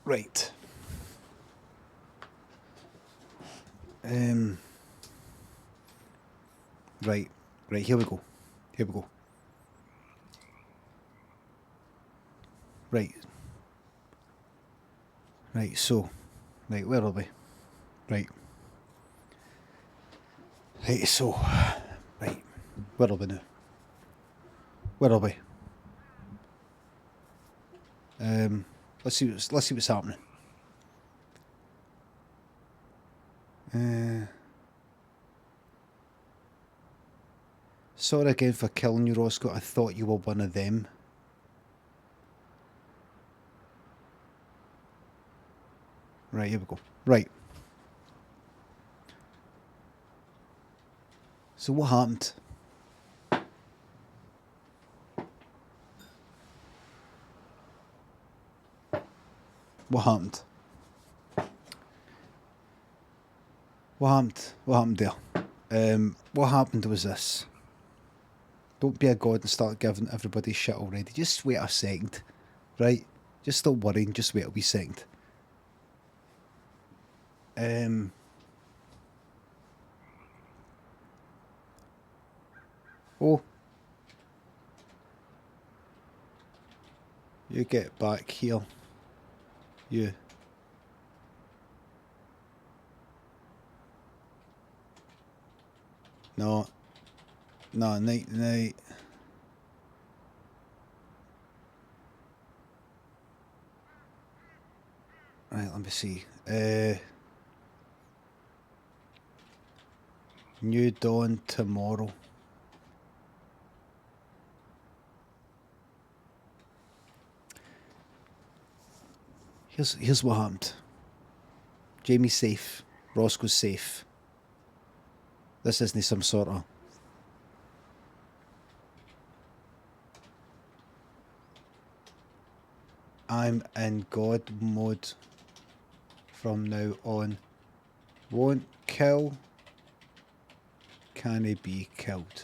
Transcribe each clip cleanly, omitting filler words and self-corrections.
Right. Right. Right, here we go. Here we go. Right. Right, so. Right, where are we? Right. Right, so. Right. Where are we now? Where are we? Let's see what's happening. Sorry again for killing you, Roscoe. I thought you were one of them. Right, here we go. Right. So what happened? What happened? What happened? What happened there? What happened was this. Don't be a god and start giving everybody shit already. Just wait a second. Right? Just stop worrying, just wait a wee second. Oh. You get back here. You. No. No, night, night. Right, let me see. New dawn tomorrow. Here's what happened. Jamie's safe. Roscoe's safe. This isn't some sort of... I'm in God mode from now on. Won't kill. Can he be killed?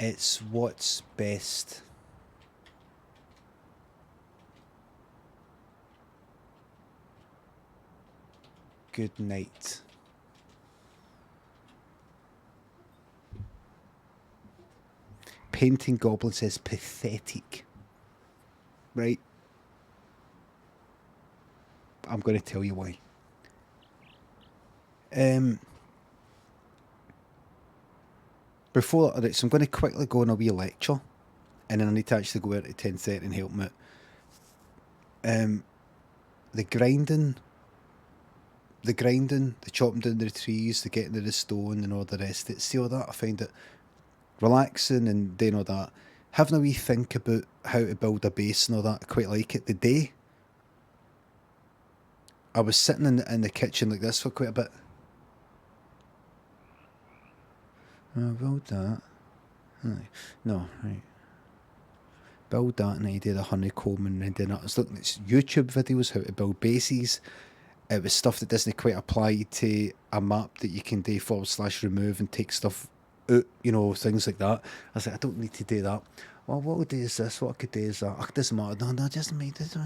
It's what's best. Good night. Painting goblins is pathetic. Right? I'm going to tell you why. Before, right, so I'm going to quickly go on a wee lecture, and then I need to actually go out at 10:30 and help me out. The grinding, the chopping down the trees, the getting to the stone and all the rest of it. See all that? I find it relaxing and doing all that. Having a wee think about how to build a base and all that, I quite like it. The day, I was sitting in the kitchen like this for quite a bit. Build that. No, right. Build that, and I did a honeycomb, and then I was looking at YouTube videos how to build bases. It was stuff that doesn't quite apply to a map that you can do / remove and take stuff out, you know, things like that. I was like, I don't need to do that. Well, what would do is this, what I could do is that. It doesn't matter. No, it doesn't make it.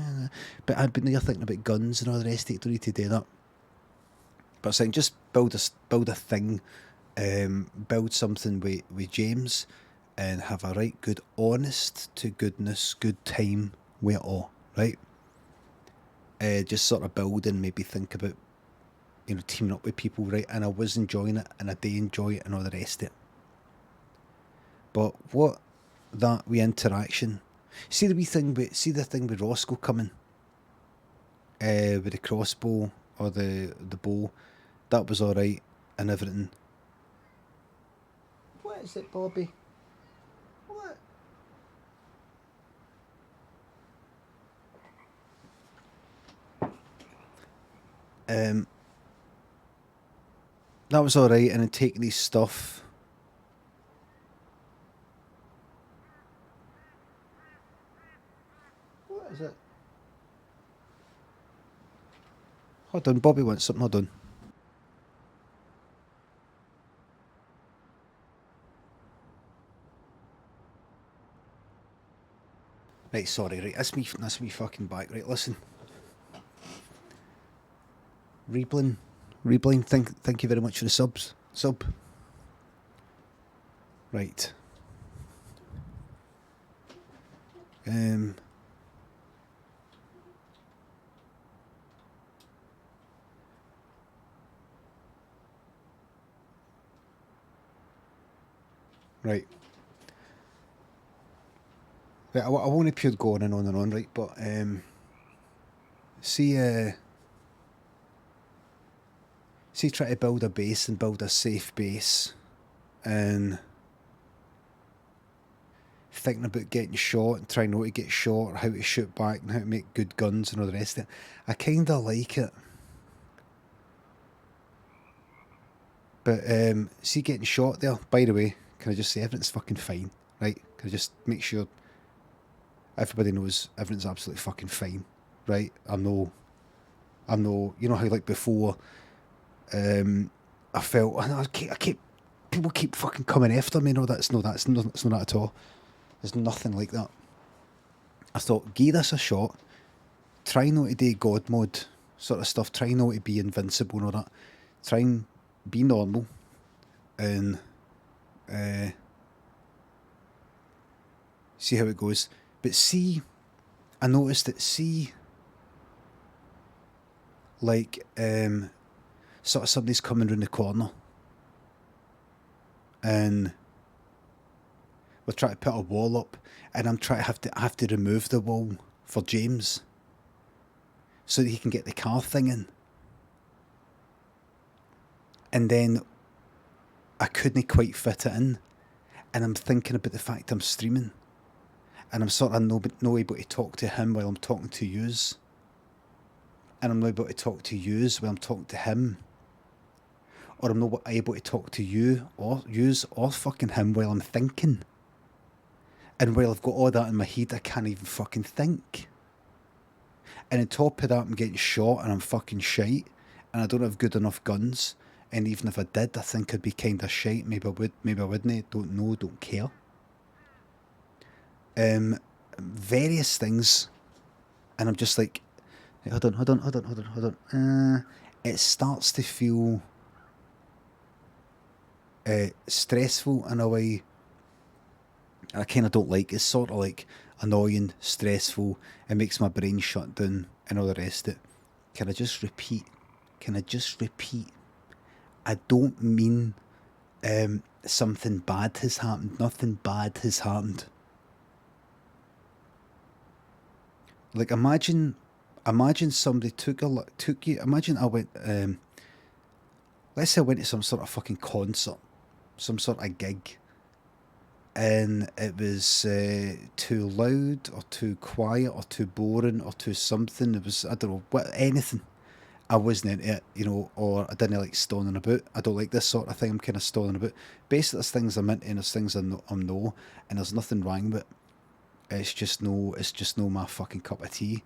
But I've been there thinking about guns and all the rest of it. Don't need to do that. But I'm saying just build a thing, build something with James, and have a right good, honest to goodness, good time with it all, right? Just sort of build and maybe think about, you know, teaming up with people, right? And I was enjoying it, and I do enjoy it, and all the rest of it. But what that wee interaction, see the thing with Roscoe coming, with the crossbow or the bow, that was all right and everything. What is it, Bobby? What? That was all right, and then taking his stuff. What is it? Hold on, Bobby wants something. Hold on. Right, sorry, right, that's me fucking back. Right, listen. Reblin, thank you very much for the sub. Right. Right. Right, I won't appear going and on, right, but see try to build a base and build a safe base and thinking about getting shot and trying not to get shot or how to shoot back and how to make good guns and all the rest of it. I kinda like it. But see getting shot there, by the way, can I just say everything's fucking fine, right? Can I just make sure everybody knows everything's absolutely fucking fine, right? I'm no, you know how like before, I felt I keep people keep fucking coming after me. No, that's not that at all. There's nothing like that. I thought, give this a shot. Try not to do God mode sort of stuff. Try not to be invincible and all that. Try and be normal and see how it goes. But see, I noticed that like sort of somebody's coming round the corner and we're trying to put a wall up and I have to remove the wall for James so that he can get the car thing in. And then I couldn't quite fit it in. And I'm thinking about the fact I'm streaming. And I'm sort of no able to talk to him while I'm talking to yous. And I'm not able to talk to yous while I'm talking to him. Or I'm not able to talk to you or yous or fucking him while I'm thinking. And while I've got all that in my head, I can't even fucking think. And on top of that, I'm getting shot and I'm fucking shite. And I don't have good enough guns. And even if I did, I think I'd be kind of shite. Maybe I would, maybe I wouldn't. Don't know, don't care. Various things. And I'm just like, hold on. It starts to feel stressful in a way I kind of don't like. It's sort of like annoying, stressful. It makes my brain shut down and all the rest of it. Can I just repeat? I don't mean something bad has happened. Nothing bad has happened. Like imagine somebody took you. Imagine I went. Let's say I went to some sort of fucking concert, some sort of gig, and it was too loud or too quiet or too boring or too something. It was, I don't know, anything. I wasn't into it, you know, or I didn't like stoning about. I don't like this sort of thing. I'm kind of stoning about. Basically, there's things I'm into and there's things I'm no, and there's nothing wrong with it. It's just no my fucking cup of tea.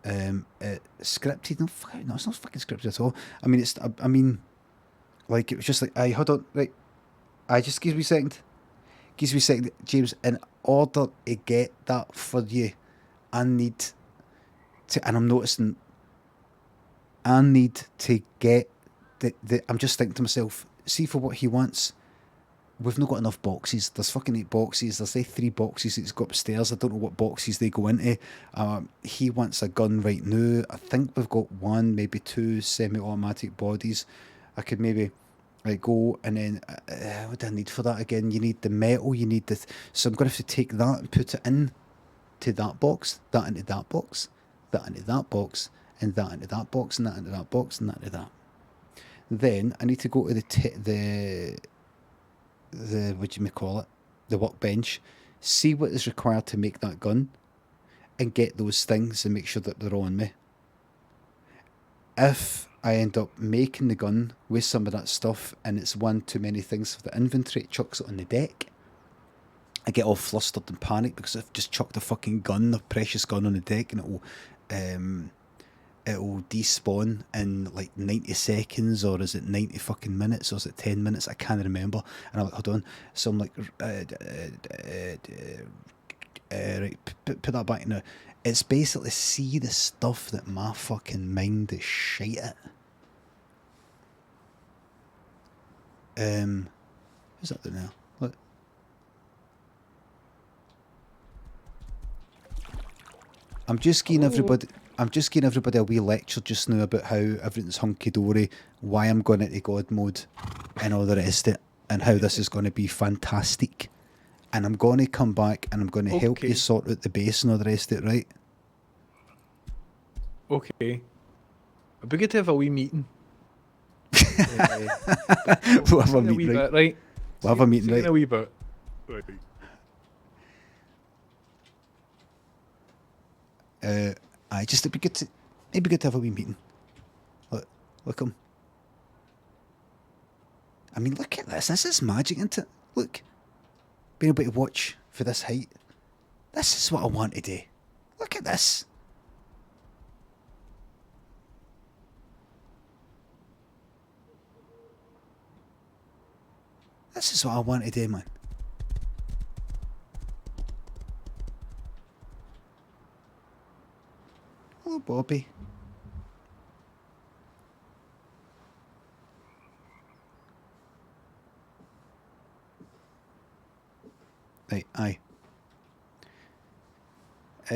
Scripted? No, it's not fucking scripted at all. I mean, like, it was just like, aye, hold on, right. Just give me a second. James, in order to get that for you, I need to, and I'm noticing, I need to get I'm just thinking to myself, see for what he wants, we've not got enough boxes. There's fucking 8 boxes. There's like 3 boxes he's got upstairs. I don't know what boxes they go into. He wants a gun right now. I think we've got 1, maybe 2 semi-automatic bodies. I could maybe like go and then what do I need for that again? You need the metal. You need the. So I'm gonna have to take that and put it in to that box, that into that box, that into that box, and that into that box, and that into that box, and that into that. Then I need to go to the what do you call it, the workbench, see what is required to make that gun, and get those things and make sure that they're on me. If I end up making the gun with some of that stuff and it's one too many things for the inventory, it chucks it on the deck. I get all flustered and panic because I've just chucked a fucking gun, a precious gun on the deck, and it'll despawn in like 90 seconds, or is it 90 fucking minutes, or is it 10 minutes? I can't remember. And I'm like, hold on. So I'm like, Right, put that back now. It's basically see the stuff that my fucking mind is shite at. Who's that doing now? Look. I'm just giving everybody a wee lecture just now about how everything's hunky dory, why I'm going into God mode, and all the rest of it, and how this is going to be fantastic. And I'm going to come back and I'm going to help you sort out the base and all the rest of it, right? Okay. It'd be good to have a wee meeting. We'll have a meeting, right? Right? We'll have a meeting, right? A wee bit. Right. It'd be good to have a wee meeting. Look 'em. I mean, look at this. This is magic, isn't it? Look, being able to watch for this height. This is what I want to do. Look at this. This is what I want to do, man. Hello, Bobby. Right, aye.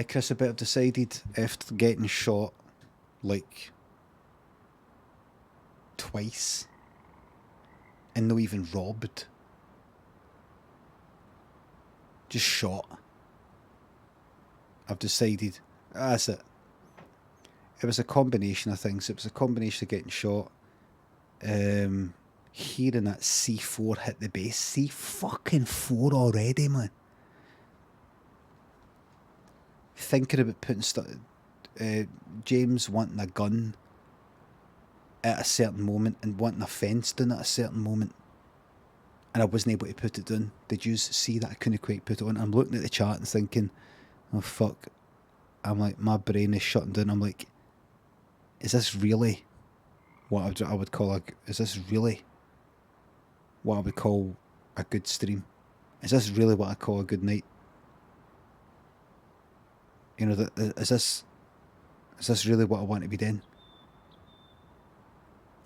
Chris, I better decided after getting shot, like, twice, and no even robbed. Just shot. I've decided, that's it. It was a combination of things. It was a combination of getting shot, hearing that C4 hit the base. C4 already, man. Thinking about putting stuff, James wanting a gun at a certain moment and wanting a fence done at a certain moment, and I wasn't able to put it down. Did you see that? I couldn't quite put it on. I'm looking at the chat and thinking, oh fuck. I'm like, my brain is shutting down. I'm like, is this really what I would call is this really what I would call a good stream? Is this really what I call a good night? You know, is this really what I want to be doing?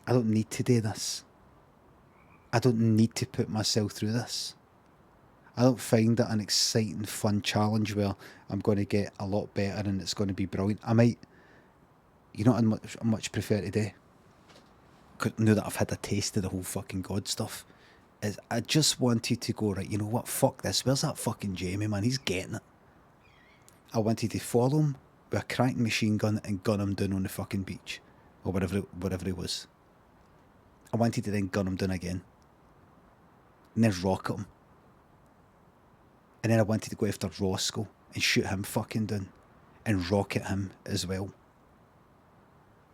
I don't need to do this. I don't need to put myself through this. I don't find it an exciting, fun challenge where I'm going to get a lot better and it's going to be brilliant. I might, you know what I much prefer to do? Now that I've had a taste of the whole fucking God stuff, is I just wanted to go, right, you know what, fuck this. Where's that fucking Jamie, man? He's getting it. I wanted to follow him with a crank machine gun and gun him down on the fucking beach. Or wherever it was. I wanted to then gun him down again. And then rocket him. And then I wanted to go after Roscoe and shoot him fucking down. And rocket him as well.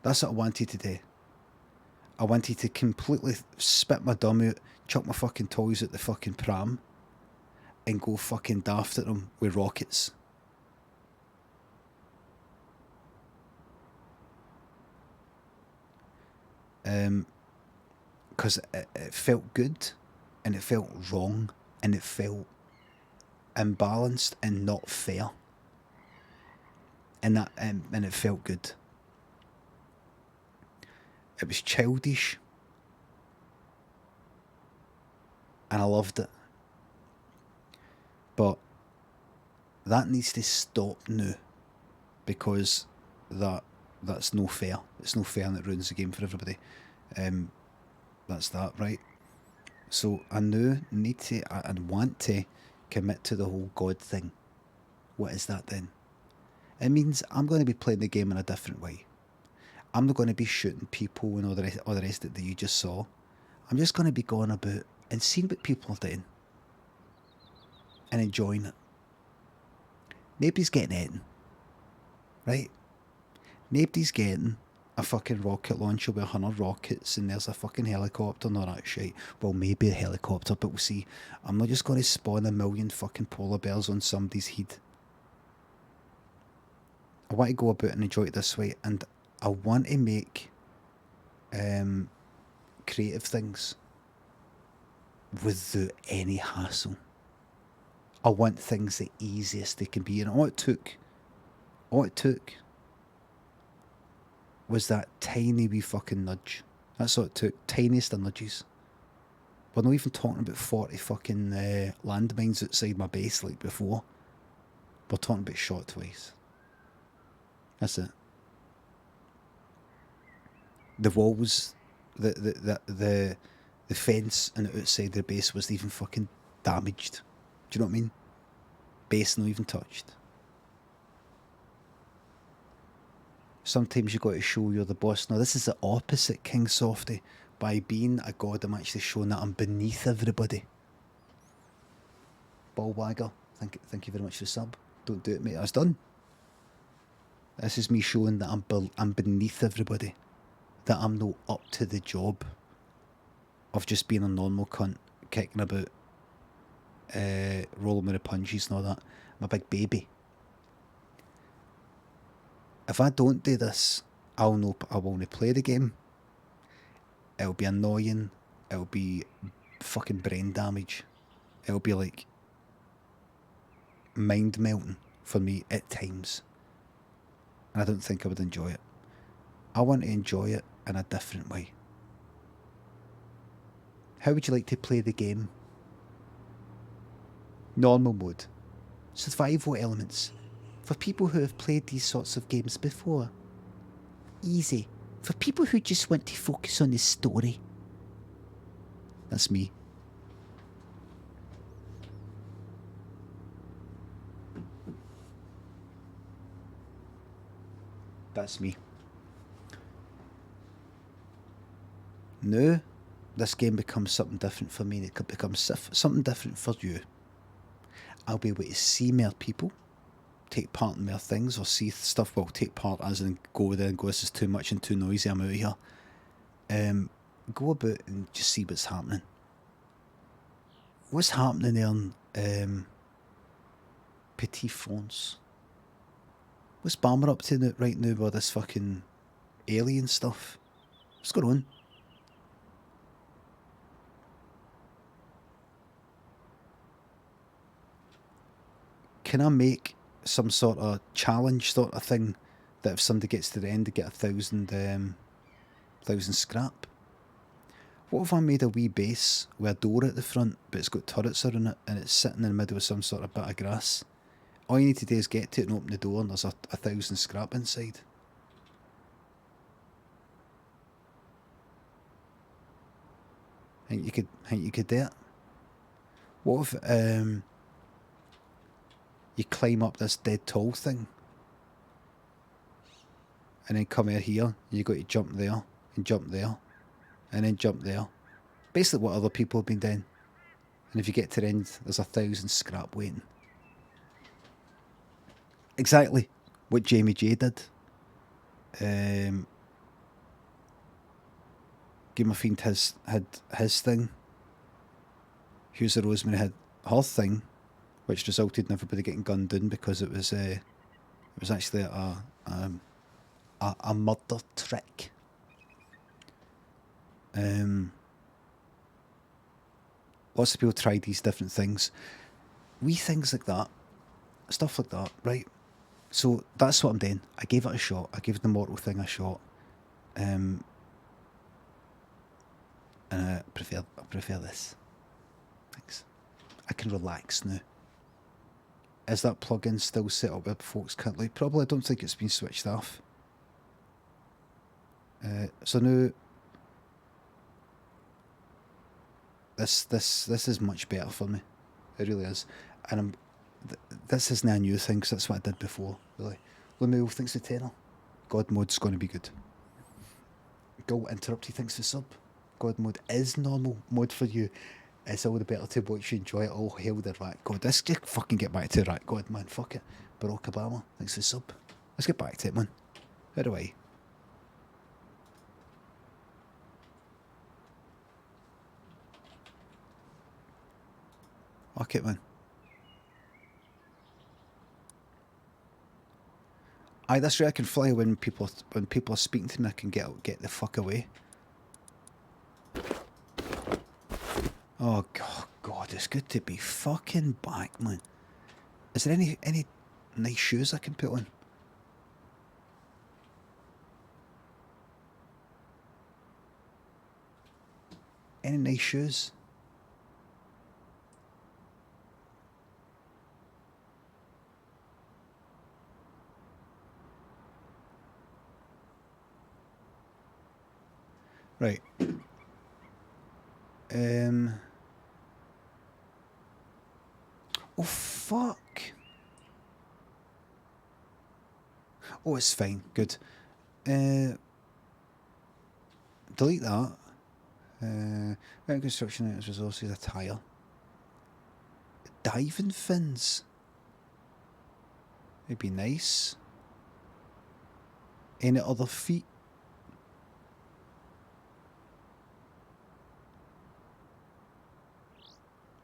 That's what I wanted to do. I wanted to completely spit my dumb out, chuck my fucking toys at the fucking pram, and go fucking daft at them with rockets. Because it felt good, and it felt wrong, and it felt imbalanced and not fair. And it felt good. It was childish, and I loved it. But that needs to stop now, because that's no fair. It's no fair, and it ruins the game for everybody. That's that, right? So I now need to and want to commit to the whole God thing. What is that then? It means I'm going to be playing the game in a different way. I'm not going to be shooting people and all the rest of it that you just saw. I'm just going to be going about and seeing what people are doing and enjoying it. Nobody's getting eaten, right? Nobody's getting a fucking rocket launcher with 100 rockets and there's a fucking helicopter and all that shit. Well, maybe a helicopter, but we'll see. I'm not just going to spawn 1 million fucking polar bears on somebody's head. I want to go about and enjoy it this way, and I want to make creative things without any hassle. I want things the easiest they can be. And all it took was that tiny wee fucking nudge. That's all it took. Tiniest of nudges. We're not even talking about 40 fucking landmines outside my base like before. We're talking about shot twice. That's it. The walls, the fence and outside the base wasn't even fucking damaged. Do you know what I mean? Base not even touched. Sometimes you got to show you're the boss. Now this is the opposite, King Softy. By being a god, I'm actually showing that I'm beneath everybody. Ballwagger, thank you very much for the sub. Don't do it, mate. I was done. This is me showing that I'm beneath everybody. That I'm not up to the job of just being a normal cunt, kicking about, rolling with the punches and all that. I'm a big baby. If I don't do this, I'll know I won't play the game. It'll be annoying. It'll be fucking brain damage. It'll be like mind melting for me at times. And I don't think I would enjoy it. I want to enjoy it in a different way. How would you like to play the game? Normal mode. Survival elements. For people who have played these sorts of games before. Easy. For people who just want to focus on the story. That's me. That's me. Now, this game becomes something different for me, and it could become something different for you. I'll be able to see more people, take part in more things, or see stuff. Well, take part as in go there and go, this is too much and too noisy, I'm out of here. Go about and just see what's happening. What's happening there in Petit France? What's Balmer up to right now with this fucking alien stuff? What's going on? Can I make some sort of challenge sort of thing that if somebody gets to the end, they get 1,000 scrap? What if I made a wee base with a door at the front, but it's got turrets around it, and it's sitting in the middle of some sort of bit of grass? All you need to do is get to it and open the door, and there's 1,000 scrap inside. Think you could do it? What if you climb up this dead tall thing, and then come out here, and you got to jump there, and jump there, and then jump there. Basically what other people have been doing. And if you get to the end, there's 1,000 scrap waiting. Exactly what Jamie J did. Game of Fiend had his thing. Hughes of Rosemary had her thing, which resulted in everybody getting gunned down because it was actually a murder trick. Lots of people tried these different things. Wee things like that. Stuff like that, right? So that's what I'm doing. I gave it a shot. I gave the mortal thing a shot. And I prefer this. Thanks. I can relax now. Is that plugin still set up with folks currently? Probably. I don't think it's been switched off. So now this is much better for me. It really is. And this isn't a new thing, because that's what I did before, really. Limmy thinks the tenor. God mode's going to be good. Go interrupt, he thinks the sub. God mode is normal mode for you. It's all the better to watch you enjoy it. Oh, hail the rat god. Let's just fucking get back to rat god, man. Fuck it. Barack Obama, thanks for the sub. Let's get back to it, man. How do I? Fuck it, man. Aye, that's right. I can fly when people are speaking to me. I can get the fuck away. Oh God, it's good to be fucking back, man. Is there any nice shoes I can put on? Any nice shoes? Right. Oh, fuck. Oh, it's fine. Good. Delete that. Construction items, resources, attire. Diving fins. It'd be nice. Any other feet?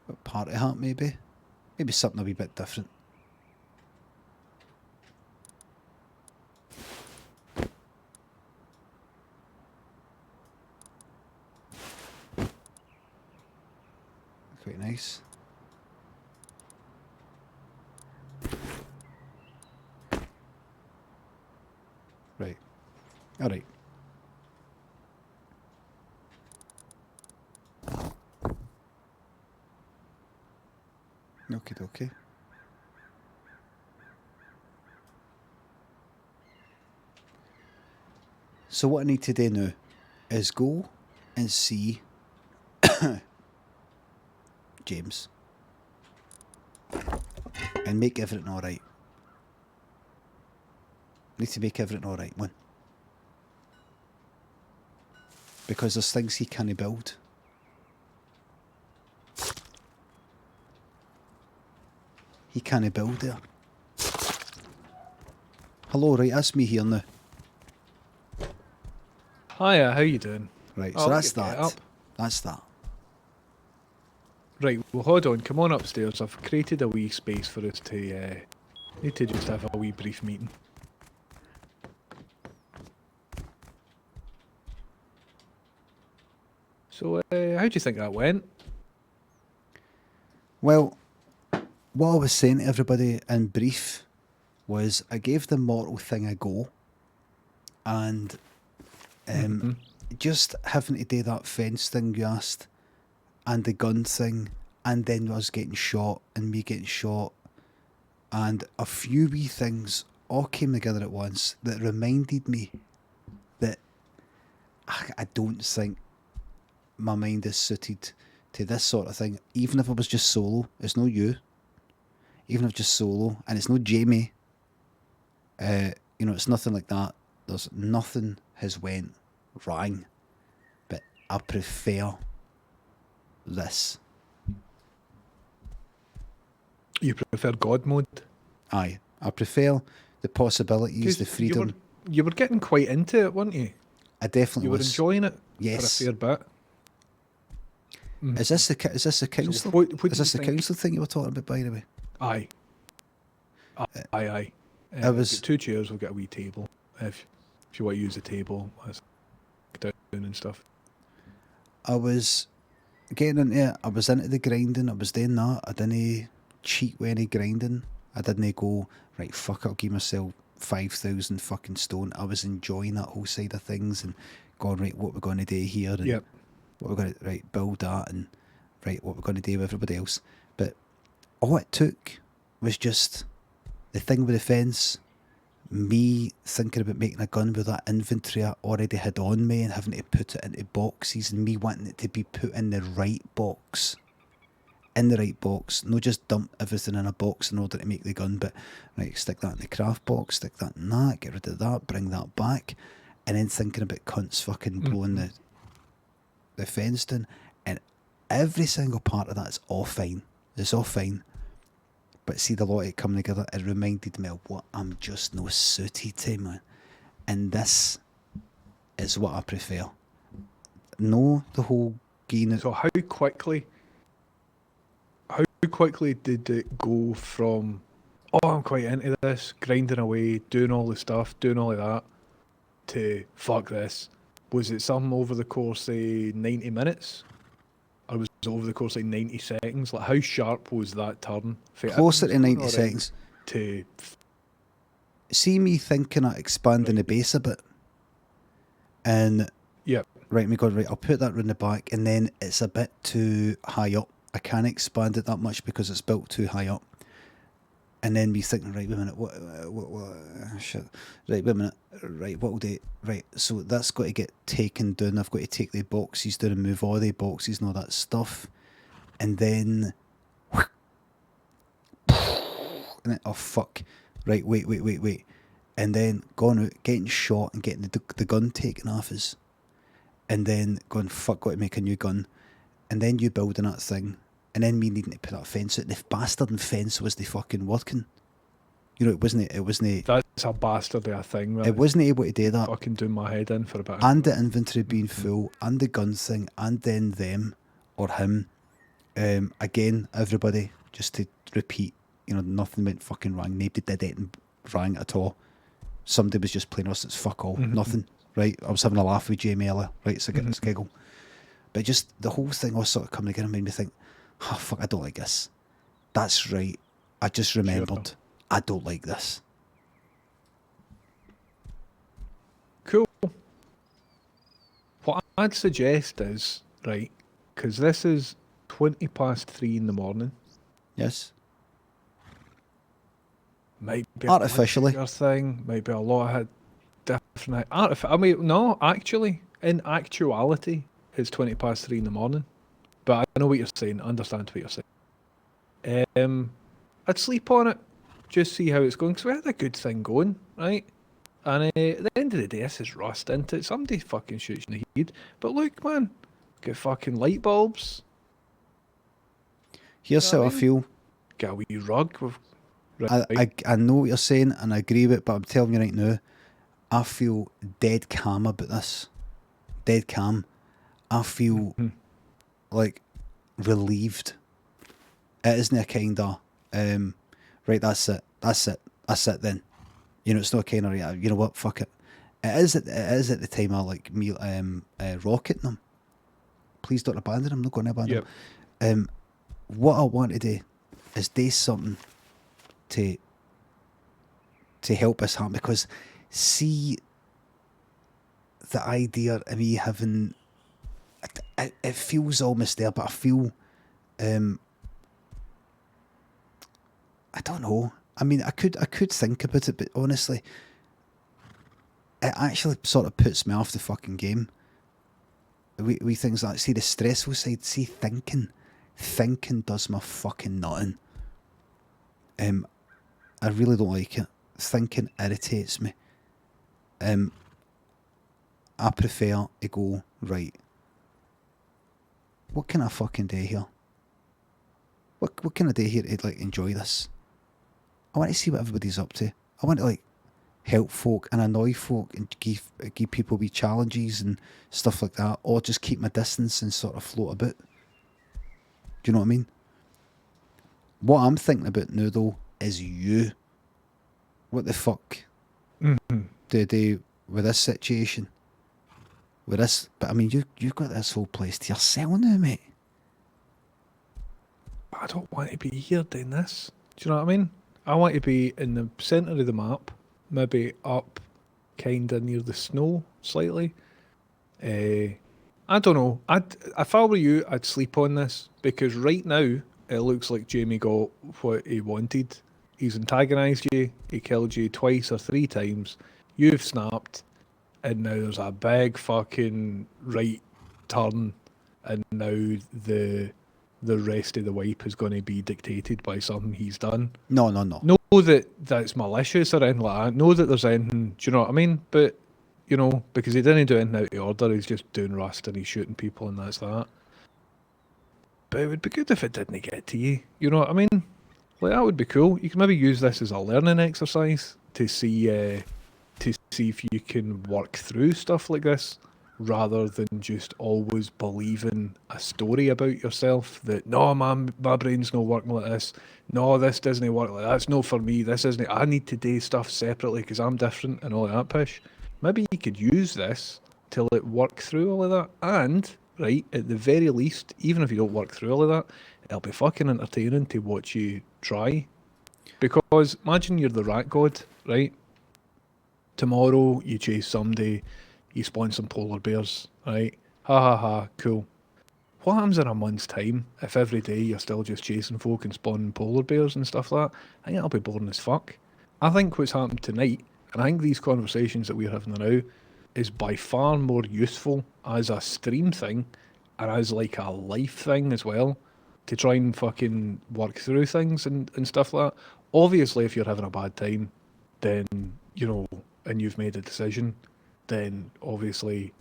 A party hat, maybe? Maybe something a wee bit different. Quite nice. Right. Alright. Okie dokie. So what I need to do now is go and see James and make everything alright. Need to make everything alright, man. Because there's things he can't build. He can't build there. Hello, right, that's me here now. Hiya, how you doing? Right, Oh, so that's get that. up. That's that. Right, well hold on, come on upstairs. I've created a wee space for us to need to just have a wee brief meeting. So how do you think that went? Well, what I was saying to everybody in brief was I gave the mortal thing a go, and just having to do that fence thing you asked, and the gun thing, and then us getting shot and me getting shot, and a few wee things all came together at once that reminded me that I don't think my mind is suited to this sort of thing. Even if I was just solo, it's no you. Even if just solo, and it's no Jamie. You know, it's nothing like that. There's nothing has went wrong, but I prefer this. You prefer God mode? Aye, I prefer the possibilities, the freedom. You were getting quite into it, weren't you? I definitely You were was. enjoying it Yes. for a fair bit. Is this the council? So what Is this do the you think? council thing you were talking about, by the way? Aye. Aye. I was- We'll get 2 chairs, we'll get a wee table. If you want to use the table, let's down and stuff. I was getting into it. I was into the grinding. I was doing that. I didn't cheat with any grinding. I didn't go, right, fuck, I'll give myself 5,000 fucking stone. I was enjoying that whole side of things and going, right, what we're going to do here, and Yep. what we're going to, right, build that, and right, what we're going to do with everybody else. But all it took was just the thing with the fence, me thinking about making a gun with that inventory I already had on me and having to put it into boxes, and me wanting it to be put in the right box. In the right box, not just dump everything in a box in order to make the gun, but right, stick that in the craft box, stick that in that, get rid of that, bring that back, and then thinking about cunts fucking blowing the fence down, and every single part of that's all fine. It's all fine. But see the lot of it coming together, it reminded me of what I'm just no suited to, man. And this is what I prefer. No, the whole gain. So how quickly did it go from, oh, I'm quite into this, grinding away, doing all the stuff, doing all of that, to fuck this? Was it something over the course of 90 minutes? Or was over the course of 90 seconds? Like, how sharp was that turn? Closer to 90 Alright, seconds. To See me thinking of expanding the base a bit. And yep. right, me God, right, I'll put that round the back, and then it's a bit too high up. I can't expand it that much because it's built too high up. And then me thinking, right, wait a minute, what shit. Right, wait a minute, right, what will do? Right, so that's got to get taken down. I've got to take the boxes down and move all the boxes and all that stuff. And then, oh fuck, right, wait. And then going out, getting shot and getting the gun taken off us. And then going, fuck, got to make a new gun. And then you building that thing. And then me needing to put that fence out. The bastard and fence was the fucking working. You know, it wasn't. That's a bastard of a thing, man. It wasn't able to do that. Fucking doing my head in for a bit. And the inventory being full, and the gun thing, and then them, or him. Again, everybody, just to repeat, you know, nothing went fucking wrong. Nobody did anything wrong at all. Somebody was just playing us, it's fuck all, nothing, right? I was having a laugh with Jamie earlier, right? It's a giggle. But just the whole thing all sort of coming together made me think, oh fuck, I don't like this. That's right. I just remembered. Sure. I don't like this. Cool. What I'd suggest is, right, because this is 3:20 in the morning. Yes. Might be artificially a thing, might be a lot of different. I mean, no, actually, in actuality, it's 3:20 in the morning. But I know what you're saying. I understand what you're saying. I'd sleep on it, just see how it's going. Because we had a good thing going, right? And at the end of the day, this is rust, isn't it? Somebody fucking shoots in the head. But look, man, get fucking light bulbs. Here's how I feel. Get a wee rug with. I know what you're saying and I agree with it, but I'm telling you right now, I feel dead calm about this. Dead calm. I feel like relieved. It isn't a kind of, right, that's it then. You know, it's not a kind of, you know what, fuck it. It is at the time I like me rocketing them. Please don't abandon them, I'm not going to abandon them. What I want to do is do something to help us happen, because see the idea of me having it feels almost there, but I feel I don't know. I mean, I could think about it, but honestly, it actually sort of puts me off the fucking game. We things like, see the stressful side, see thinking does my fucking nothing. I really don't like it. Thinking irritates me. I prefer to go, right, what can I fucking do here? What can I do here to like enjoy this? I want to see what everybody's up to. I want to like help folk and annoy folk and give people wee challenges and stuff like that, or just keep my distance and sort of float about. Do you know what I mean? What I'm thinking about now though is you. What the fuck do you do with this situation? With this, but I mean, you've got this whole place to yourself now, mate. I don't want to be here doing this. Do you know what I mean? I want to be in the centre of the map, maybe up kind of near the snow slightly. I don't know. If I were you, I'd sleep on this, because right now it looks like Jamie got what he wanted. He's antagonised you, he killed you twice or 3 times, you've snapped, and now there's a big fucking right turn, and now the rest of the wipe is going to be dictated by something he's done. No. Know that that's malicious or anything like that. Know that there's anything, do you know what I mean? But, you know, because he didn't do anything out of order, he's just doing rust and he's shooting people and that's that. But it would be good if it didn't get to you. You know what I mean? Like, that would be cool. You can maybe use this as a learning exercise to see if you can work through stuff like this, rather than just always believing a story about yourself that, no, my brain's not working like this. No, this doesn't work like that. It's not for me. This isn't. I need to do stuff separately because I'm different and all that pish. Maybe you could use this to like work through all of that. And, right? At the very least, even if you don't work through all of that, it'll be fucking entertaining to watch you try. Because imagine you're the rat god, right? Tomorrow you chase somebody, you spawn some polar bears, right? Ha ha ha, cool. What happens in a month's time if every day you're still just chasing folk and spawning polar bears and stuff like that? I think that'll be boring as fuck. I think what's happened tonight, and I think these conversations that we're having now, is by far more useful as a stream thing and as like a life thing as well, to try and fucking work through things and stuff like that. Obviously, if you're having a bad time, then, you know, and you've made a decision, then obviously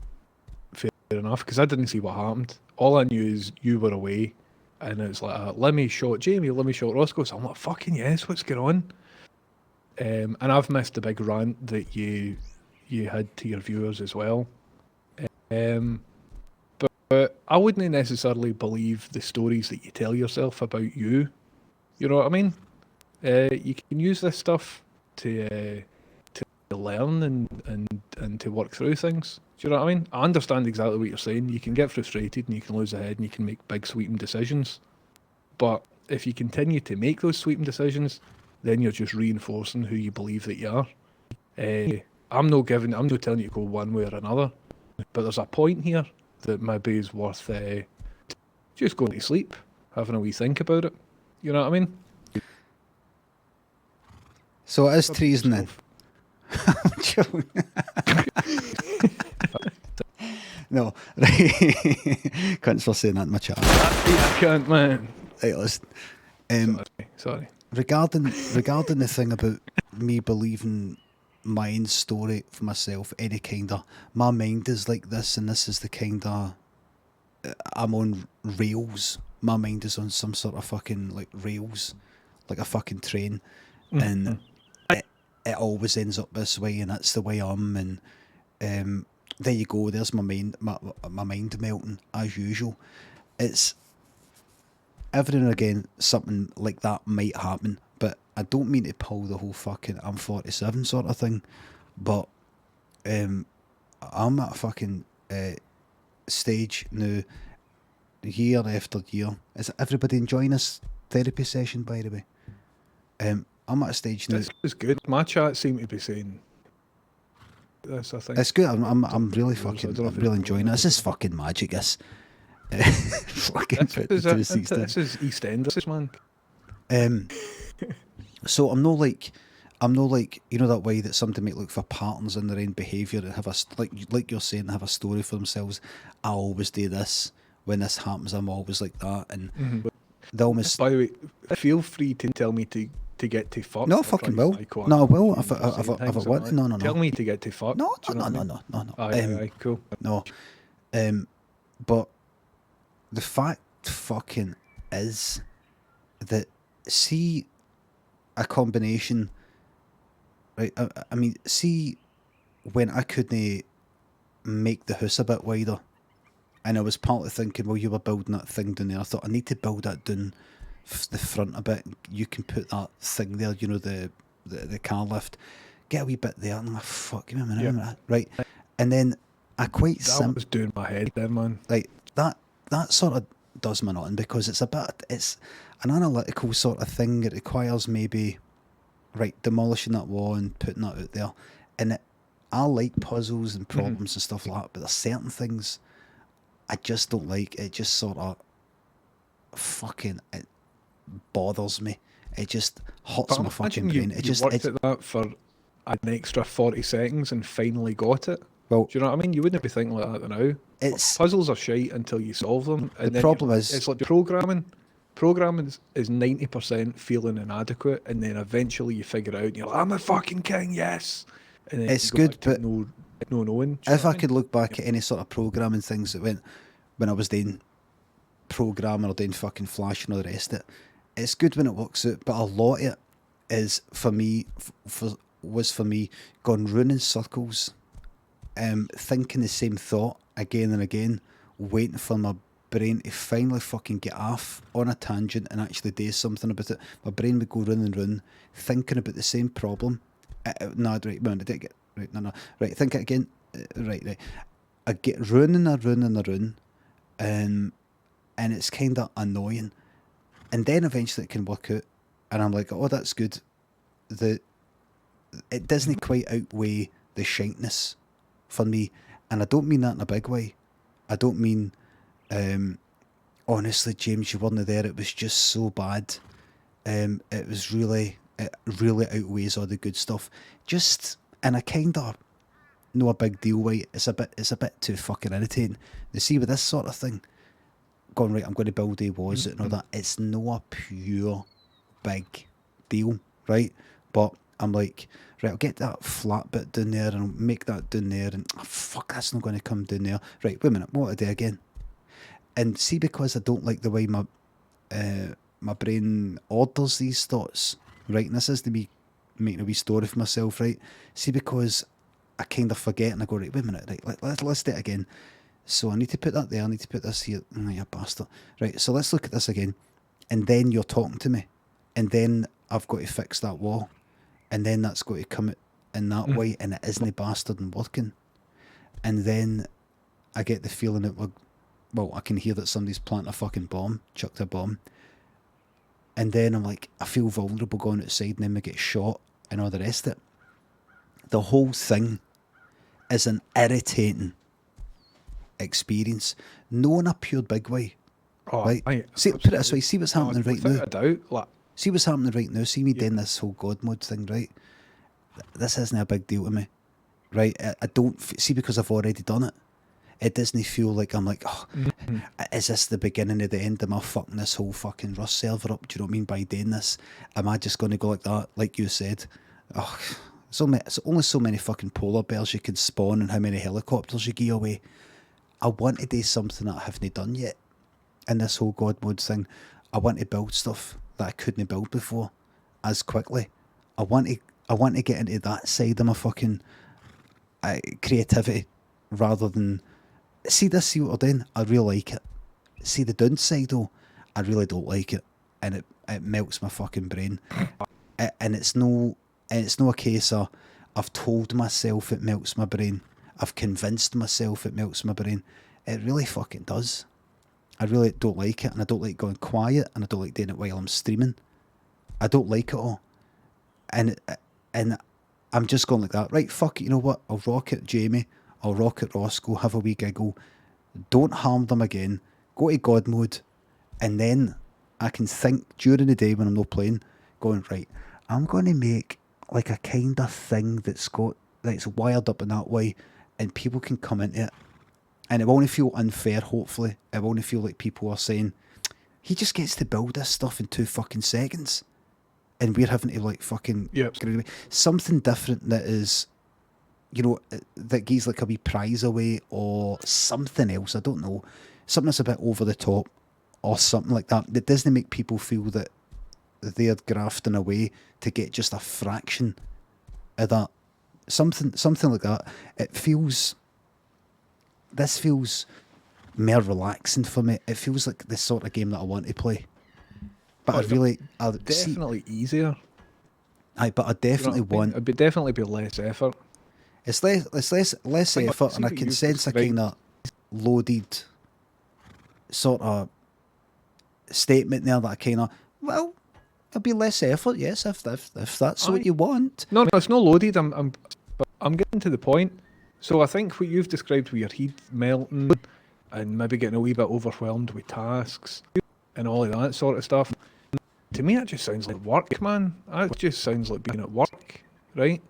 fair enough, because I didn't see what happened. All I knew is you were away, and it's like, Limmy shot Jamie, Limmy shot Roscoe, so I'm like, fucking yes, what's going on? And I've missed the big rant that you had to your viewers as well. But I wouldn't necessarily believe the stories that you tell yourself about you. You know what I mean? You can use this stuff to learn and to work through things. Do you know what I mean? I understand exactly what you're saying. You can get frustrated and you can lose the head and you can make big sweeping decisions. But if you continue to make those sweeping decisions, then you're just reinforcing who you believe that you are. I'm not telling you to go one way or another, but there's a point here that maybe is worth just going to sleep, having a wee think about it. You know what I mean? So it is treason then. I'm joking. No, right. Cunts for saying that in my chat. I can't, man. Right, listen. Sorry. Regarding the thing about me believing my own story for myself, any kind of, my mind is like this, and this is the kind of, I'm on rails. My mind is on some sort of fucking like rails, like a fucking train, and it always ends up this way, and that's the way I'm. And there you go. There's my mind melting as usual. It's every now and again something like that might happen, but I don't mean to pull the whole fucking I'm 47 sort of thing. But I'm at a fucking stage now, year after year. Is everybody enjoying this therapy session, by the way? I'm at a stage now. It's good. My chat seem to be saying this, I think. It's good. I'm really fucking. I'm really enjoying it. This is fucking magic. This. Fucking this is EastEnders, man. So I'm not like you know that way that somebody might look for patterns in their own behaviour and have a like you're saying, have a story for themselves. I always do this. When this happens, I'm always like that, and they almost. By the way, feel free to tell me to get to fuck. No, I fucking will. No, I will. If I want. No. Tell me to get to fuck. No. Aye, cool. No, but the fact fucking is that, see, a combination, right? I mean, see, when I couldn't make the house a bit wider, and I was partly thinking, well, you were building that thing down there. I thought I need to build that down the front a bit. You can put that thing there, you know, the car lift. Get a wee bit there. And I'm like, fuck, give me a minute, right? And then I quite that was doing my head then, man. Like that sort of does me nothing, because it's an analytical sort of thing. It requires maybe demolishing that wall and putting that out there. And I like puzzles and problems and stuff like that, but there's certain things I just don't like. It just sort of fucking, it bothers me. It just hurts my fucking brain. You worked at that for an extra 40 seconds and finally got it. Well, do you know what I mean? You wouldn't be thinking like that now. Puzzles are shite until you solve them. And the problem is, it's like programming. Programming is 90% feeling inadequate, and then eventually you figure it out and you're like, I'm a fucking king, yes. And then it's good, but no knowing. If I could look back at any sort of programming things that went when I was doing programming or doing fucking Flash and all the rest of it, it's good when it works out, but a lot of it is, for me, was going round in circles, thinking the same thought again and again, waiting for my brain to finally fucking get off on a tangent and actually do something about it. My brain would go round and round, thinking about the same problem. Right, think it again. Right. I get round and round and round, and it's kind of annoying. And then eventually it can work out, and I'm like, oh, that's good. It doesn't quite outweigh the shyness for me, and I don't mean that in a big way. I don't mean, honestly, James, you weren't there. It was just so bad. It really outweighs all the good stuff. Just, and I kind of know a big deal. Right, it's a bit too fucking irritating. You see, with this sort of thing, going right, I'm going to build a was it and all that. It's not a pure big deal, right? But I'm like, right, I'll get that flat bit down there and I'll make that down there, and oh, fuck, that's not going to come down there. Right, wait a minute, what do I do again? And see, because I don't like the way my brain orders these thoughts, right? And this is to me making a wee story for myself, right? See, because I kind of forget and I go, right, wait a minute, right, let's do it again. So I need to put that there, I need to put this here. Oh, you bastard. Right, so let's look at this again. And then you're talking to me. And then I've got to fix that wall. And then that's got to come in that way, and it isn't bastard and working. And then I get the feeling that I can hear that somebody's planted a fucking bomb, chucked a bomb. And then I'm like, I feel vulnerable going outside, and then we get shot and all the rest of it. The whole thing is an irritating experience. No in a pure big way. Oh, right? Put it this way, see what's happening right now. Without a doubt, like, see what's happening right now. See me doing this whole God mode thing, right? This isn't a big deal to me, right? I don't see, because I've already done it. It doesn't feel like I'm like, oh, is this the beginning of the end? Am I fucking this whole fucking Rust server up? Do you know what I mean by doing this? Am I just going to go like that, like you said? Oh, it's only so many fucking polar bears you can spawn, and how many helicopters you give away. I want to do something that I haven't done yet in this whole God mode thing. I want to build stuff that I couldn't build before as quickly. I want to get into that side of my fucking creativity, rather than see what I'm doing. I really like it. See the downside though, I really don't like it, and it melts my fucking brain. And it's no a case of I've told myself it melts my brain. I've convinced myself it melts my brain. It really fucking does. I really don't like it, and I don't like going quiet, and I don't like doing it while I'm streaming. I don't like it all. And I'm just going like that. Right, fuck it, you know what? I'll rock it, Jamie. I'll rock it, Roscoe. Have a wee giggle. Don't harm them again. Go to God mode. And then I can think during the day when I'm not playing, going, right, I'm going to make like a kind of thing that's wired up in that way, and people can come into it. And it won't feel unfair, hopefully. It won't feel like people are saying, he just gets to build this stuff in 2 fucking seconds. And we're having to like fucking... Yep. Something different that is, you know, that gives like a wee prize away, or something else, I don't know. Something that's a bit over the top, or something like that. That doesn't make people feel that they're grafting away to get just a fraction of that. Something like that. This feels more relaxing for me. It feels like the sort of game that I want to play. But definitely easier. But I definitely want. It'd definitely be less effort. It's less effort, and I can sense a kind of loaded sort of statement there that I kind of, well, it'll be less effort, yes, if that's what you want. No, it's not loaded. I'm getting to the point. So I think what you've described with your heat melting and maybe getting a wee bit overwhelmed with tasks and all of that sort of stuff, to me that just sounds like work, man. That just sounds like being at work, right?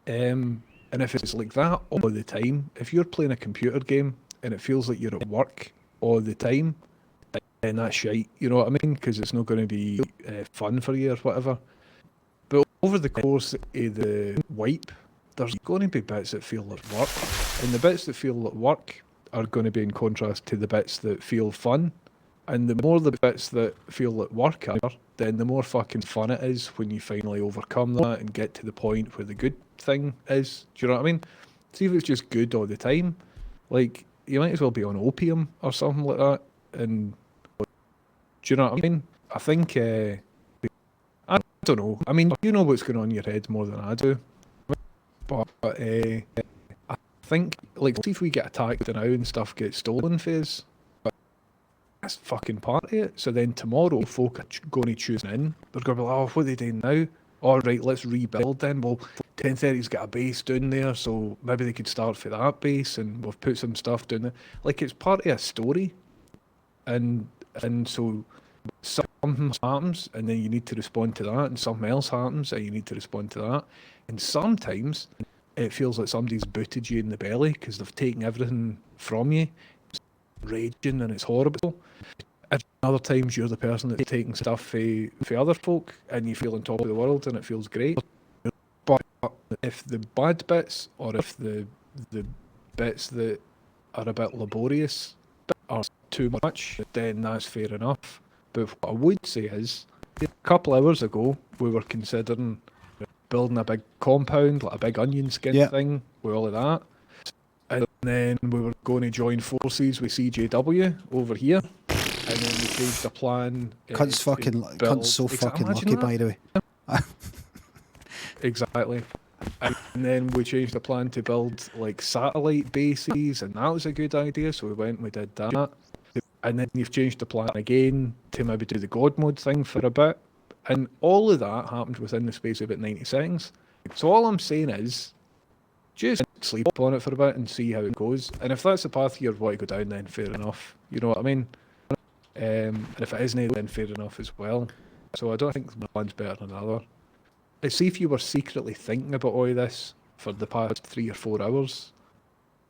And if it's like that all the time, if you're playing a computer game and it feels like you're at work all the time, then that's shite, you know what I mean? Because it's not going to be fun for you or whatever. But over the course of the wipe, there's going to be bits that feel like work, and the bits that feel like work are going to be in contrast to the bits that feel fun. And the more the bits that feel like work are, then the more fucking fun it is when you finally overcome that and get to the point where the good thing is. Do you know what I mean? See, if it's just good all the time, like, you might as well be on opium or something like that. And do you know what I mean? I think, I don't know. I mean, you know what's going on in your head more than I do. But I think, like, see if we get attacked now and stuff gets stolen for us, that's fucking part of it. So then tomorrow, folk are going to choose in. They're going to be like, oh, what are they doing now? All right, let's rebuild then. Well, 10:30's got a base down there, so maybe they could start for that base, and we've put some stuff down there. Like, it's part of a story, and so something happens, and then you need to respond to that, and something else happens, and you need to respond to that. And sometimes it feels like somebody's booted you in the belly because they've taken everything from you. It's raging and it's horrible. And other times you're the person that's taking stuff for other folk, and you feel on top of the world, and it feels great. But if the bad bits, or if the bits that are a bit laborious are too much, then that's fair enough. But what I would say is, a couple hours ago, we were considering building a big compound, like a big onion skin thing, with all of that. And then we were going to join forces with CJW over here. And then we changed the plan. Cunt's so fucking lucky, by the way. Exactly. And then we changed the plan to build like satellite bases, and that was a good idea, so we went and we did that. And then you've changed the plan again to maybe do the God mode thing for a bit. And all of that happened within the space of about 90 seconds. So all I'm saying is, just sleep on it for a bit and see how it goes. And if that's the path you want to go down, then fair enough. You know what I mean? And if it isn't, then fair enough as well. So I don't think one's better than another. See if you were secretly thinking about all of this for the past 3 or 4 hours,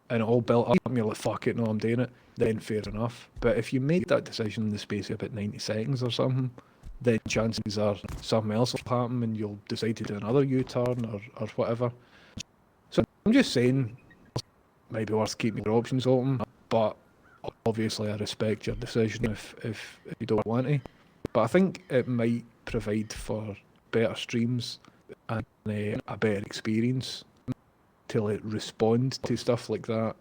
and it all built up, and you're like, fuck it, no, I'm doing it, then fair enough. But if you make that decision in the space of about 90 seconds or something, then chances are something else will happen and you'll decide to do another U-turn or whatever. So I'm just saying, maybe worth keeping your options open, but obviously I respect your decision if you don't want to. But I think it might provide for better streams and a better experience to like respond to stuff like that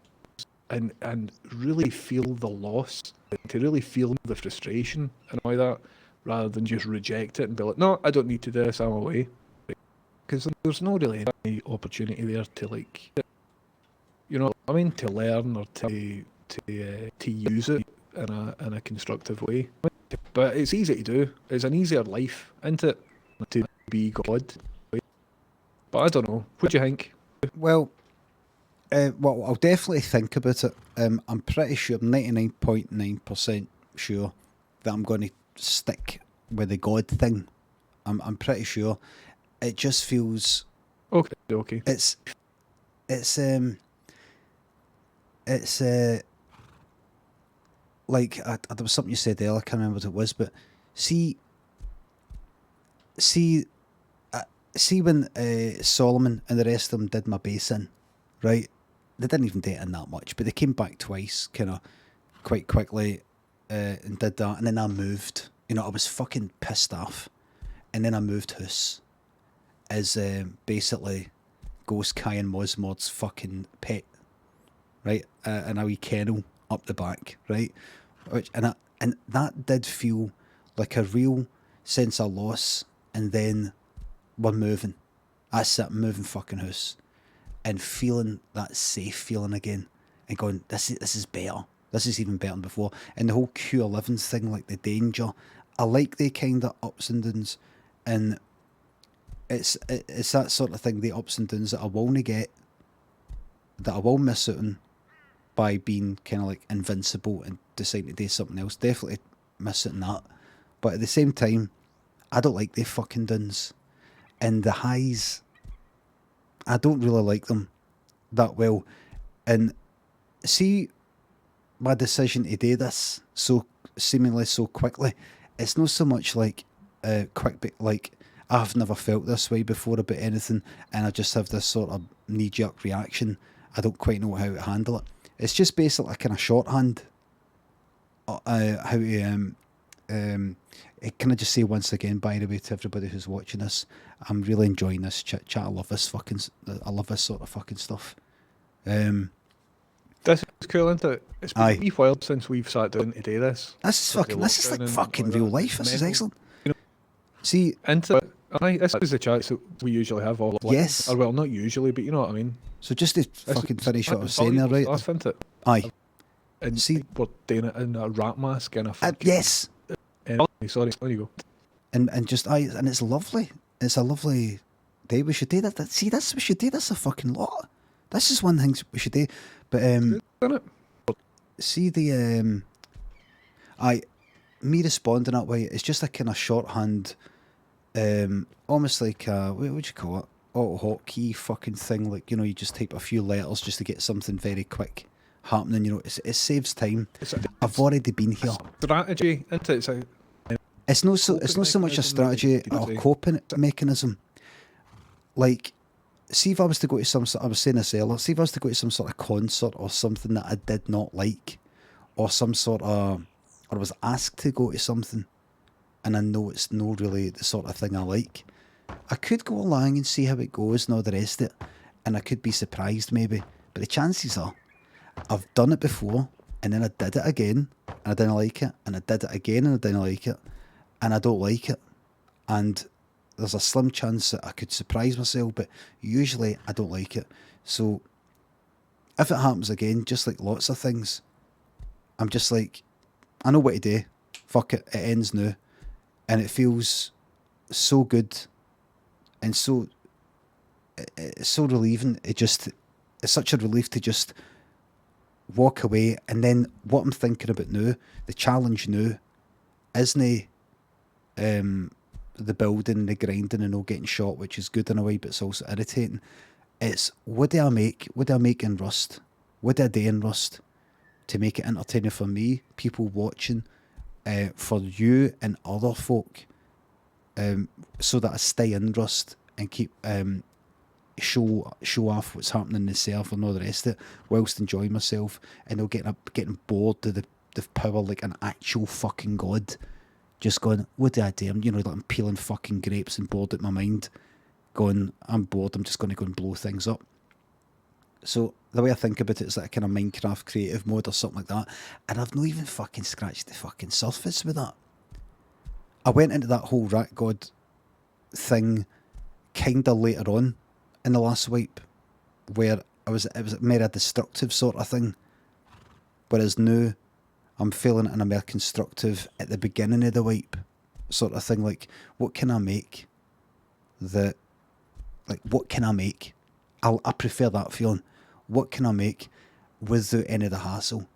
and really feel the loss, to really feel the frustration and all that, rather than just reject it and be like, no, I don't need to do this, I'm away. Because there's no really any opportunity there to, like, you know what I mean, to learn or to use it in a constructive way. But it's easy to do. It's an easier life, isn't it, to be God? But I don't know. What do you think? Well, I'll definitely think about it. I'm pretty sure, 99.9% sure that I'm going to stick with the God thing. I'm pretty sure. It just feels okay. It's like there was something you said earlier. I can't remember what it was, but see when Solomon and the rest of them did my bass in, right? They didn't even do it in that much, but they came back twice, kind of quite quickly, and did that. And then I moved. You know, I was fucking pissed off, and then I moved house as basically Ghost Kai and Mosmod's fucking pet, right? And a wee kennel up the back, right? And that did feel like a real sense of loss. And then we're moving. That's it, moving fucking house, and feeling that safe feeling again, and going, this is better. This is even better than before. And the whole Q11s thing, like the danger, I like the kind of ups and downs, and it's that sort of thing, the ups and downs that I won't get, that I will miss out on by being kind of like invincible and deciding to do something else. Definitely miss out on that. But at the same time, I don't like the fucking downs. And the highs, I don't really like them that well. And see, my decision to do this so seemingly so quickly, it's not so much like quick, but like I've never felt this way before about anything, and I just have this sort of knee-jerk reaction. I don't quite know how to handle it. It's just basically a kind of shorthand. How to can I just say once again, by the way, to everybody who's watching this, I'm really enjoying this chit chat. I love this sort of fucking stuff. This is cool, isn't it? It's been a wee while since we've sat down to do this. This is like fucking real life. This is excellent. You know, see, this is the chats that we usually have all. Yes. Or well, not usually, but you know what I mean. So just to fucking finish what I was saying there, right? Isn't it? Aye. And See, we're doing it in a rat mask and a fucking... yes, Sorry, there you go. and just and it's lovely. It's a lovely day. We should do that. See, this we should do this a fucking lot. This is one thing we should do. But Isn't it? see the I me responding that way. It's just a kind of shorthand, almost like a, what would you call it? Auto-hotkey fucking thing. Like, you know, you just type a few letters just to get something very quick happening. You know, it saves time. I've already been here. Strategy, isn't it? It's not so much a strategy or coping mechanism. Like, see if I was to go to some sort, I was saying this earlier, see if I was to go to some sort of concert or something that I did not like, or some sort of, or I was asked to go to something, and I know it's no really the sort of thing I like, I could go along and see how it goes and all the rest of it, and I could be surprised maybe, but the chances are, I've done it before, and then I did it again, and I didn't like it, and I did it again, and I didn't like it, and I don't like it, and there's a slim chance that I could surprise myself, but usually I don't like it. So if it happens again, just like lots of things, I'm just like, I know what to do. Fuck it, it ends now. And it feels so good and it's so relieving. It's such a relief to just walk away. And then what I'm thinking about now, the challenge now, isn't the building, the grinding and all getting shot, which is good in a way, but it's also irritating. It's what do I make in Rust? What do I do in Rust to make it entertaining for me, people watching, for you and other folk, so that I stay in Rust and keep show off what's happening in the server and all the rest of it, whilst enjoying myself and not getting bored to the power like an actual fucking god. Just going, what do I do? You know, like I'm peeling fucking grapes and bored at my mind. Going, I'm bored, I'm just going to go and blow things up. So the way I think about it is like a kind of Minecraft creative mode or something like that. And I've not even fucking scratched the fucking surface with that. I went into that whole rat god thing kind of later on in the last wipe, where it was more a destructive sort of thing. Whereas now, I'm feeling it in a more constructive at the beginning of the wipe sort of thing. Like, what can I make that, like, what can I make? I prefer that feeling. What can I make without any of the hassle?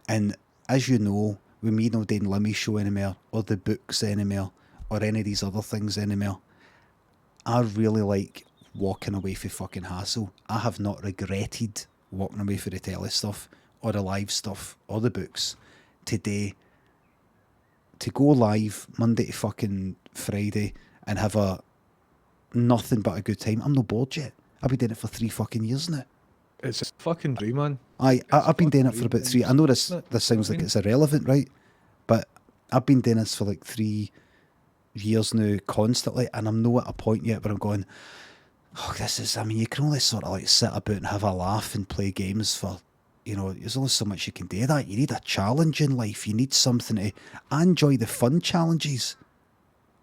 And as you know, with me not doing Limmy show anymore, or the books anymore, or any of these other things anymore, I really like walking away from fucking hassle. I have not regretted walking away for the telly stuff, or the live stuff, or the books today. To go live Monday to fucking Friday and have nothing but a good time. I'm not bored yet. I've been doing it for 3 fucking years now. It's a fucking dream, man. I've been doing it for about 3. I know this sounds like it's irrelevant, right? But I've been doing this for like 3 years now constantly, and I'm not at a point yet where I'm going, oh, this is, I mean, you can only sort of like sit about and have a laugh and play games for, you know, there's only so much you can do that. You need a challenge in life. You need something to, I enjoy the fun challenges.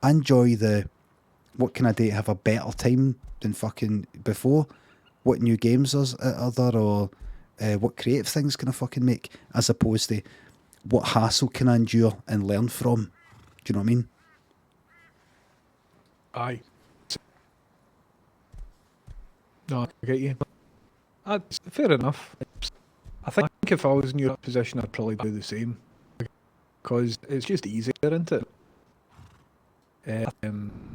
I enjoy the, what can I do to have a better time than fucking before? What new games are there, or what creative things can I fucking make, as opposed to what hassle can I endure and learn from? Do you know what I mean? Aye. No, I get you. Fair enough. I think if I was in your position, I'd probably do the same. Because it's just easier, isn't it?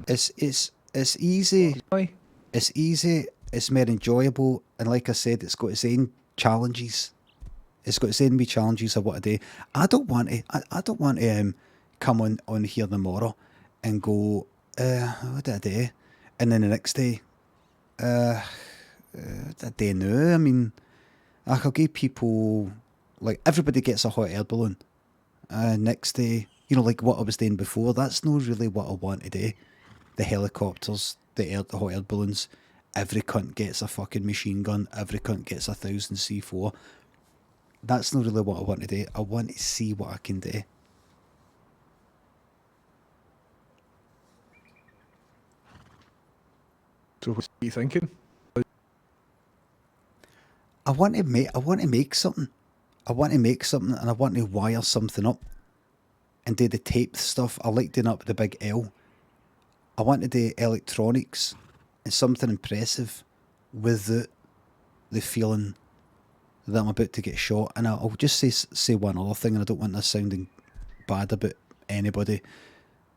It's easy. Why? It's easy. It's more enjoyable, and like I said, it's got its own challenges. It's got its own wee challenges of what I do. I don't want to. I don't want to come on here tomorrow and go, what did I do? And then the next day, what did I do now? I mean, I could give people, like, everybody gets a hot air balloon. Next day, you know, like what I was doing before, that's not really what I want to do. The helicopters, the hot air balloons, every cunt gets a fucking machine gun, every cunt gets 1,000 C4. That's not really what I want to do. I want to see what I can do. So what are you thinking? I want to make something. I want to make something and I want to wire something up and do the taped stuff. I like doing up the big L. I want to do electronics and something impressive with the feeling that I'm about to get shot. And I'll just say one other thing, and I don't want this sounding bad about anybody,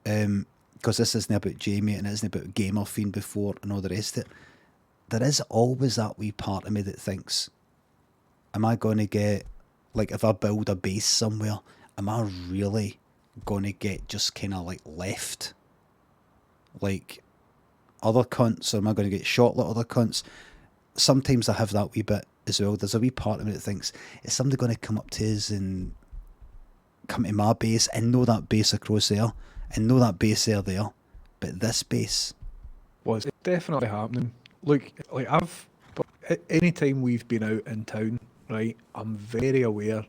because this isn't about Jamie and it isn't about Gamer Fiend before and all the rest of it. There is always that wee part of me that thinks, am I going to get, like, if I build a base somewhere, am I really going to get just kind of like left like other cunts, or am I going to get shot like other cunts? Sometimes I have that wee bit as well. There's a wee part of me that thinks, is somebody going to come up to us and come to my base and know that base across there and know that base there, but this base was definitely happening. Like I've, any time we've been out in town, right, I'm very aware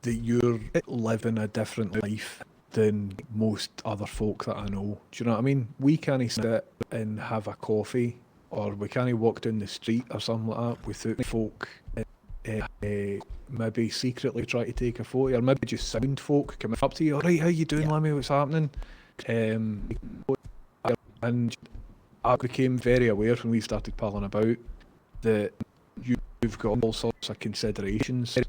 that you're living a different life than most other folk that I know. Do you know what I mean? We can't sit and have a coffee, or we can't walk down the street or something like that without folk maybe secretly try to take a photo, or maybe just sound folk coming up to you. All right, how you doing, Limmy? What's happening? And I became very aware when we started palling about that you've got all sorts of considerations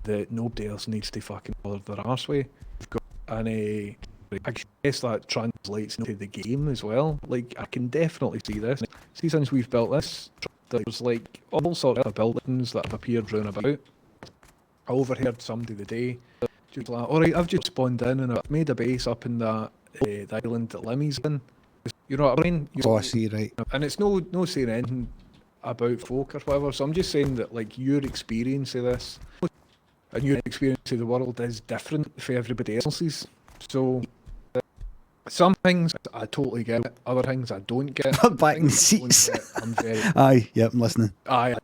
that nobody else needs to fucking bother their arse with. And I guess that translates into the game as well. Like, I can definitely see this. See, since we've built this, there's like all sorts of buildings that have appeared round about. I overheard somebody the day just like, alright, I've just spawned in and I've made a base up in that the island that Limmy's in. You know what I mean? I see, right. And it's no saying anything about folk or whatever, so I'm just saying that, like, your experience of this and your experience of the world is different for everybody else's. So some things I totally get, other things I don't get. Back in the seats. I'm very... Aye, yep, I'm listening. Aye.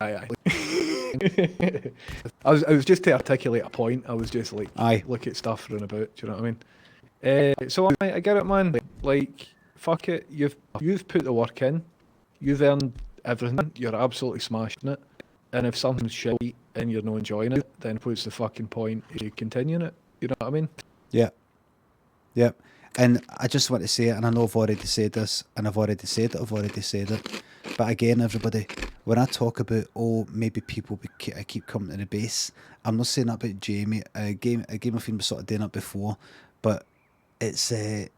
I was just to articulate a point. I was just like, Aye. Look at stuff running about. Do you know what I mean? So I get it, man. Like, fuck it. You've put the work in. You've earned everything. You're absolutely smashing it. And if something's shit and you're not enjoying it, then what's the fucking point of continuing it? You know what I mean? Yeah. Yep. And I just want to say it, and I know I've already said this, and I've already said it. But again, everybody, when I talk about, maybe people keep coming to the base, I'm not saying that about Jamie. Game of Fiend was sort of doing it before, but it's, I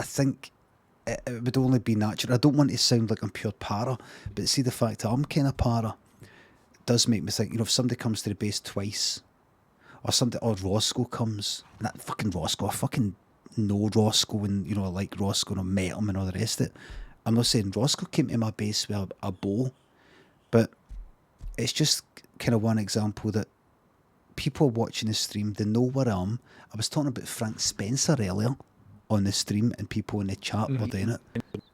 think it would only be natural. I don't want to sound like I'm pure para, but see, the fact that I'm kind of para does make me think, if somebody comes to the base twice, or Roscoe comes, and that fucking Roscoe, I fucking know Roscoe, and I like Roscoe and I met him and all the rest of it. I'm not saying Roscoe came to my base with a bow, but it's just kind of one example that people watching the stream, they know where I am. I was talking about Frank Spencer earlier on the stream, and people in the chat were doing it.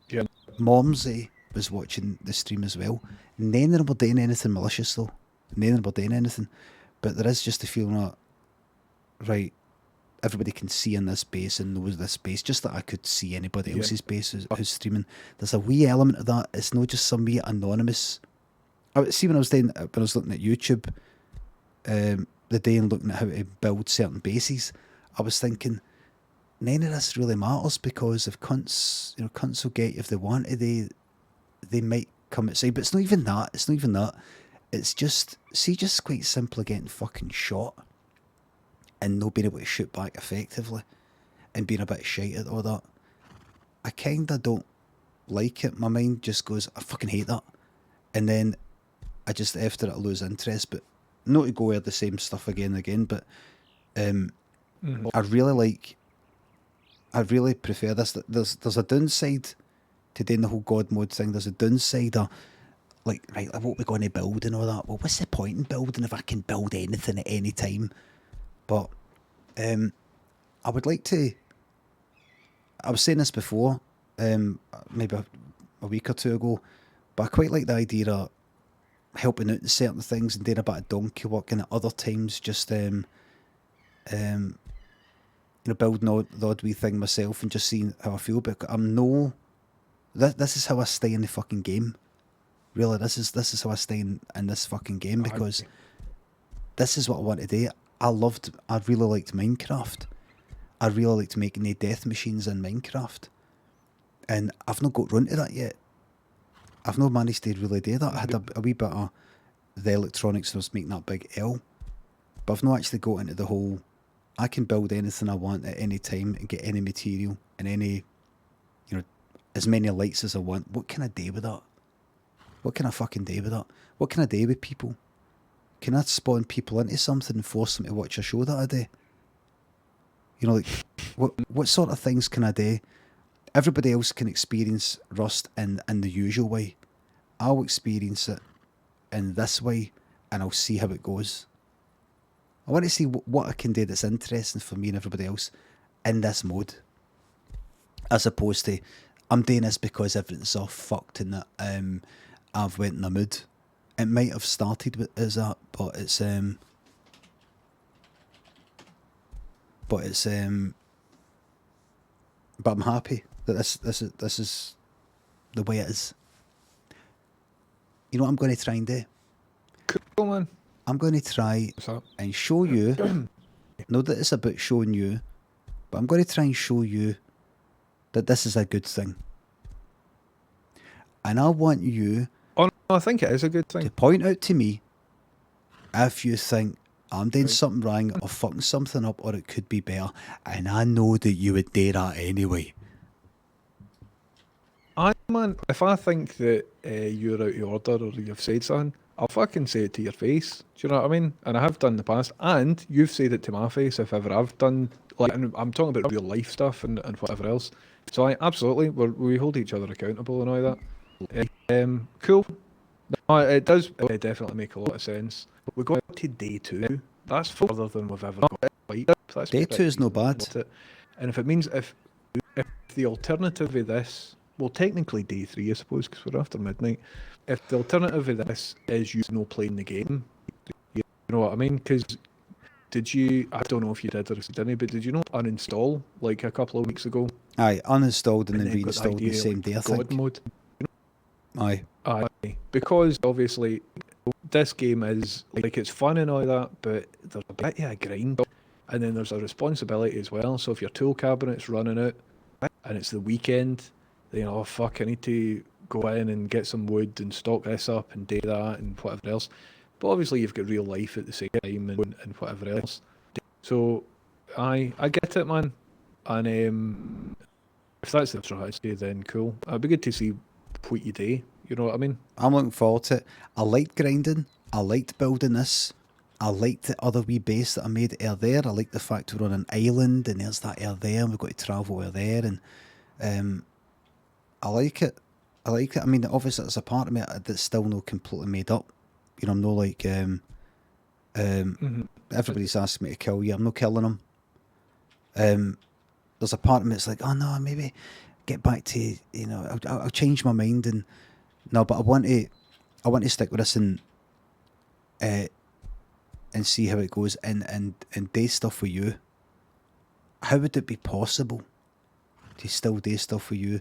Yeah. Momsy was watching the stream as well. None of them were doing anything malicious though. None of them were doing anything. But there is just a feeling that, right, everybody can see in this base and knows this base, just that I could see anybody else's base who's streaming. There's a wee element of that. It's not just some wee anonymous. See, when I was looking at YouTube the day and looking at how to build certain bases, I was thinking, none of this really matters, because if cunts will get you if they want to, they might come outside. But it's not even that. It's just quite simply getting fucking shot and not being able to shoot back effectively and being a bit shite at all that. I kinda don't like it. My mind just goes, I fucking hate that. And then I just, after it, I lose interest. But not to go over the same stuff again and again, but I really prefer this. There's a downside to doing the whole God mode thing. There's a downside of, like, right, what we're going to build and all that. Well, what's the point in building if I can build anything at any time? But I would like to. I was saying this before, maybe a week or two ago, but I quite like the idea of helping out in certain things and doing a bit of donkey work, and at other times just building the odd wee thing myself and just seeing how I feel. But this is how I stay in the fucking game. Really, this is how I stay in this fucking game, because this is what I want to do. I really liked Minecraft. I really liked making the death machines in Minecraft. And I've not got round to that yet. I've not managed to really do that. I had a wee bit of the electronics and I was making that big L. But I've not actually got into the whole, I can build anything I want at any time and get any material and any, as many lights as I want. What can I do with that? What can I fucking do with that? What can I do with people? Can I spawn people into something and force them to watch a show that I do? Like, what sort of things can I do? Everybody else can experience Rust in the usual way. I'll experience it in this way, and I'll see how it goes. I want to see what I can do that's interesting for me and everybody else in this mode. As opposed to, I'm doing this because everything's all fucked and that I've went in a mood. It might have started as that, but it's but I'm happy that this is the way it is. You know what I'm going to try and do? Cool, man. I'm going to try and show you. Not that it's about showing you, but I'm going to try and show you that this is a good thing. And I want you. Oh no, I think it is a good thing. To point out to me if you think I'm doing something wrong or fucking something up or it could be better, and I know that you would do that anyway. Man, if I think that you're out of order or you've said something, I'll fucking say it to your face. Do you know what I mean? And I have done in the past, and you've said it to my face if ever I've done, like, and I'm talking about real life stuff and whatever else. So absolutely, we hold each other accountable and all that. Cool. No, it does definitely make a lot of sense. We got to day 2. That's further than we've ever got. That's day 2 is no bad. And if it means if the alternative of this, well, technically day 3, I suppose, because we're after midnight. If the alternative of this is you not playing the game, you know what I mean? Because did you? I don't know if you did or if you didn't, but did you not uninstall like a couple of weeks ago? Aye, uninstalled and then reinstalled the same day. I think. God mode. Aye. Because obviously this game is like it's fun and all that, but there's a bit of a grind, and then there's a responsibility as well. So if your tool cabinet's running out and it's the weekend, then oh fuck, I need to go in and get some wood and stock this up and do that and whatever else. But obviously you've got real life at the same time and whatever else. So I get it, man. And if that's the strategy, then cool. It'd be good to see what you do. You know what I mean? I'm looking forward to it. I liked grinding. I liked building this. I liked the other wee base that I made out there. I liked the fact we're on an island and there's that out there and we've got to travel out there, and I like it. I mean, obviously there's a part of me that's still not completely made up. You know, I'm not like everybody's asking me to kill you. I'm not killing them. There's a part of me that's like, oh no, maybe get back to, I'll change my mind, and no, but I want to stick with this and see how it goes and do stuff with you. How would it be possible to still do stuff with you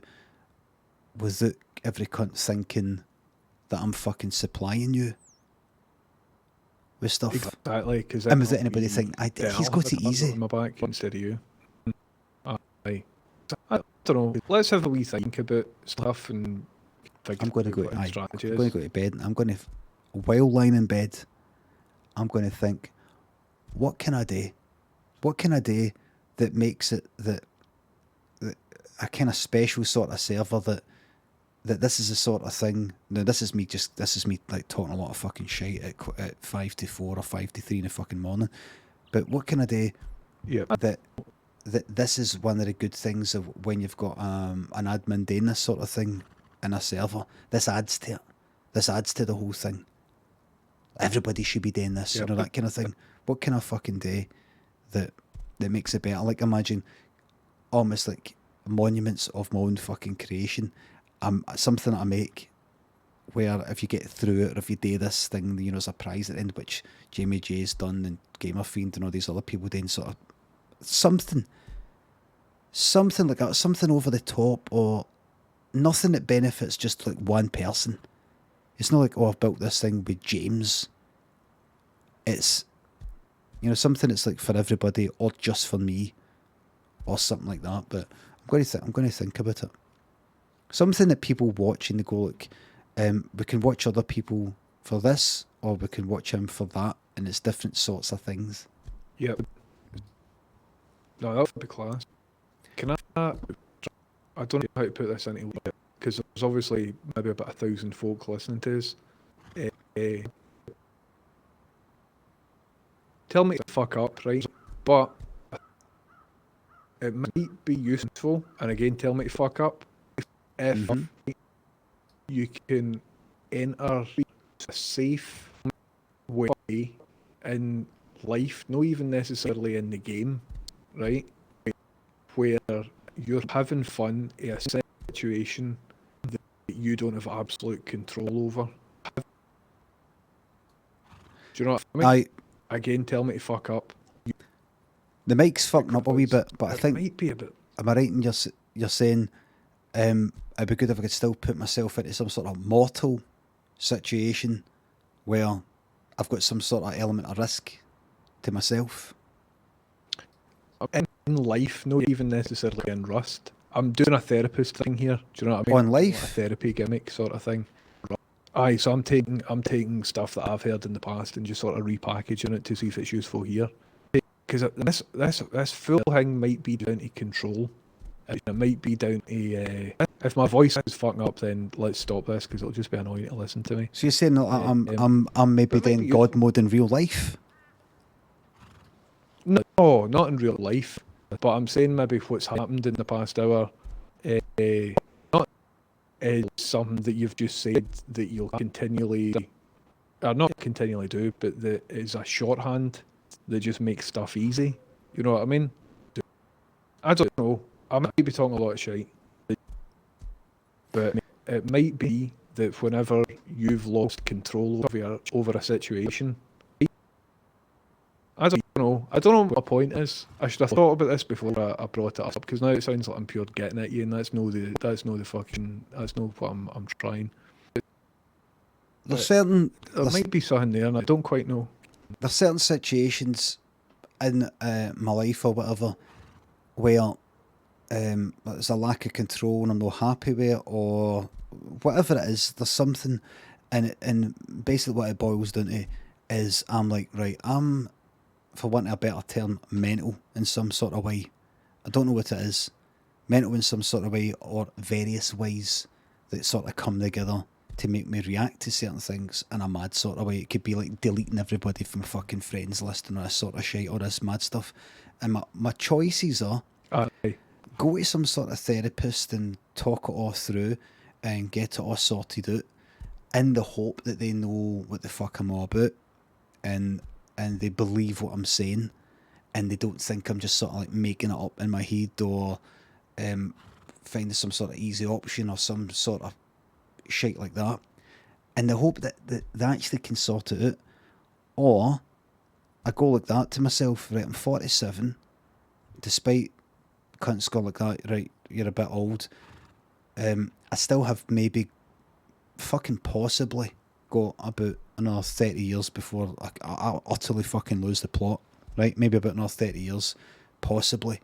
without every cunt thinking that I'm fucking supplying you with stuff? Exactly, because and without anybody thinking he's got it easy. On my back instead of you. Aye. I don't know. Let's have a wee think about stuff and figure I'm going to go. what strategy I'm going to go to bed. I'm going to, while lying in bed, I'm going to think, what can I do? What can I do that makes it that a kind of special sort of server that this is the sort of thing. Now this is me like talking a lot of fucking shit at 5 to 4 or 5 to 3 in the fucking morning. But what can I do? Yeah. That this is one of the good things of when you've got an admin doing this sort of thing in a server. This adds to it. This adds to the whole thing. Everybody should be doing this, that kind of thing. What can I fucking do that makes it better? Like, imagine almost like monuments of my own fucking creation. Something that I make where if you get through it or if you do this thing, there's a prize at the end, which Jamie J's done and Gamer Fiend and all these other people doing sort of something like that, something over the top, or nothing that benefits just like one person. It's not like, oh, I've built this thing with James. It's You know, something that's like for everybody or just for me, or something like that. But I'm going to think about it. Something that people watch and they go, like, we can watch other people for this, or we can watch him for that, and it's different sorts of things. Yep. No, that would be class. Can I don't know how to put this into because there's obviously maybe about 1,000 folk listening to us. Uh, tell me to fuck up, right? But it might be useful, and again, tell me to fuck up if you can enter a safe way in life, not even necessarily in the game, right? Where you're having fun in a situation that you don't have absolute control over. Do you know what I mean? Again, tell me to fuck up. The mic's fucking up a wee bit, but I think might be a bit. Am I right in you're saying it'd be good if I could still put myself into some sort of mortal situation where I've got some sort of element of risk to myself? In life, not even necessarily in Rust. I'm doing a therapist thing here. Do you know what I mean? On life? Like a therapy gimmick sort of thing. Aye, so I'm taking stuff that I've heard in the past and just sort of repackaging it to see if it's useful here. Because this full thing might be down to control. It might be down to if my voice is fucking up, then let's stop this because it'll just be annoying to listen to me. So you're saying that I'm maybe doing God mode in real life? No, not in real life. But I'm saying maybe what's happened in the past hour, not is something that you've just said that you'll continually, or not continually do, but that is a shorthand that just makes stuff easy. You know what I mean? I don't know. I might be talking a lot of shit, but it might be that whenever you've lost control over a situation, I don't know. I don't know what my point is. I should have thought about this before I brought it up because now it sounds like I'm pure getting at you, and that's not what I'm trying. There's certain There might be something there, and I don't quite know. There's certain situations in my life or whatever where there's a lack of control and I'm not happy with it, or whatever it is. There's something, and basically what it boils down to is I'm like, right, I'm, for want of a better term, mental in some sort of way. I don't know what it is. Mental in some sort of way, or various ways that sort of come together to make me react to certain things in a mad sort of way. It could be like deleting everybody from my fucking friends list and all this sort of shit, or this mad stuff. And my choices are go to some sort of therapist and talk it all through and get it all sorted out in the hope that they know what the fuck I'm all about, and they believe what I'm saying, and they don't think I'm just sort of like making it up in my head, or finding some sort of easy option or some sort of shit like that, and the hope that they actually can sort it out. Or I go like that to myself, right, I'm 47, despite cunts go like that, right, you're a bit old, I still have maybe fucking possibly got about another 30 years before I utterly fucking lose the plot, right? Maybe about another 30 years, possibly.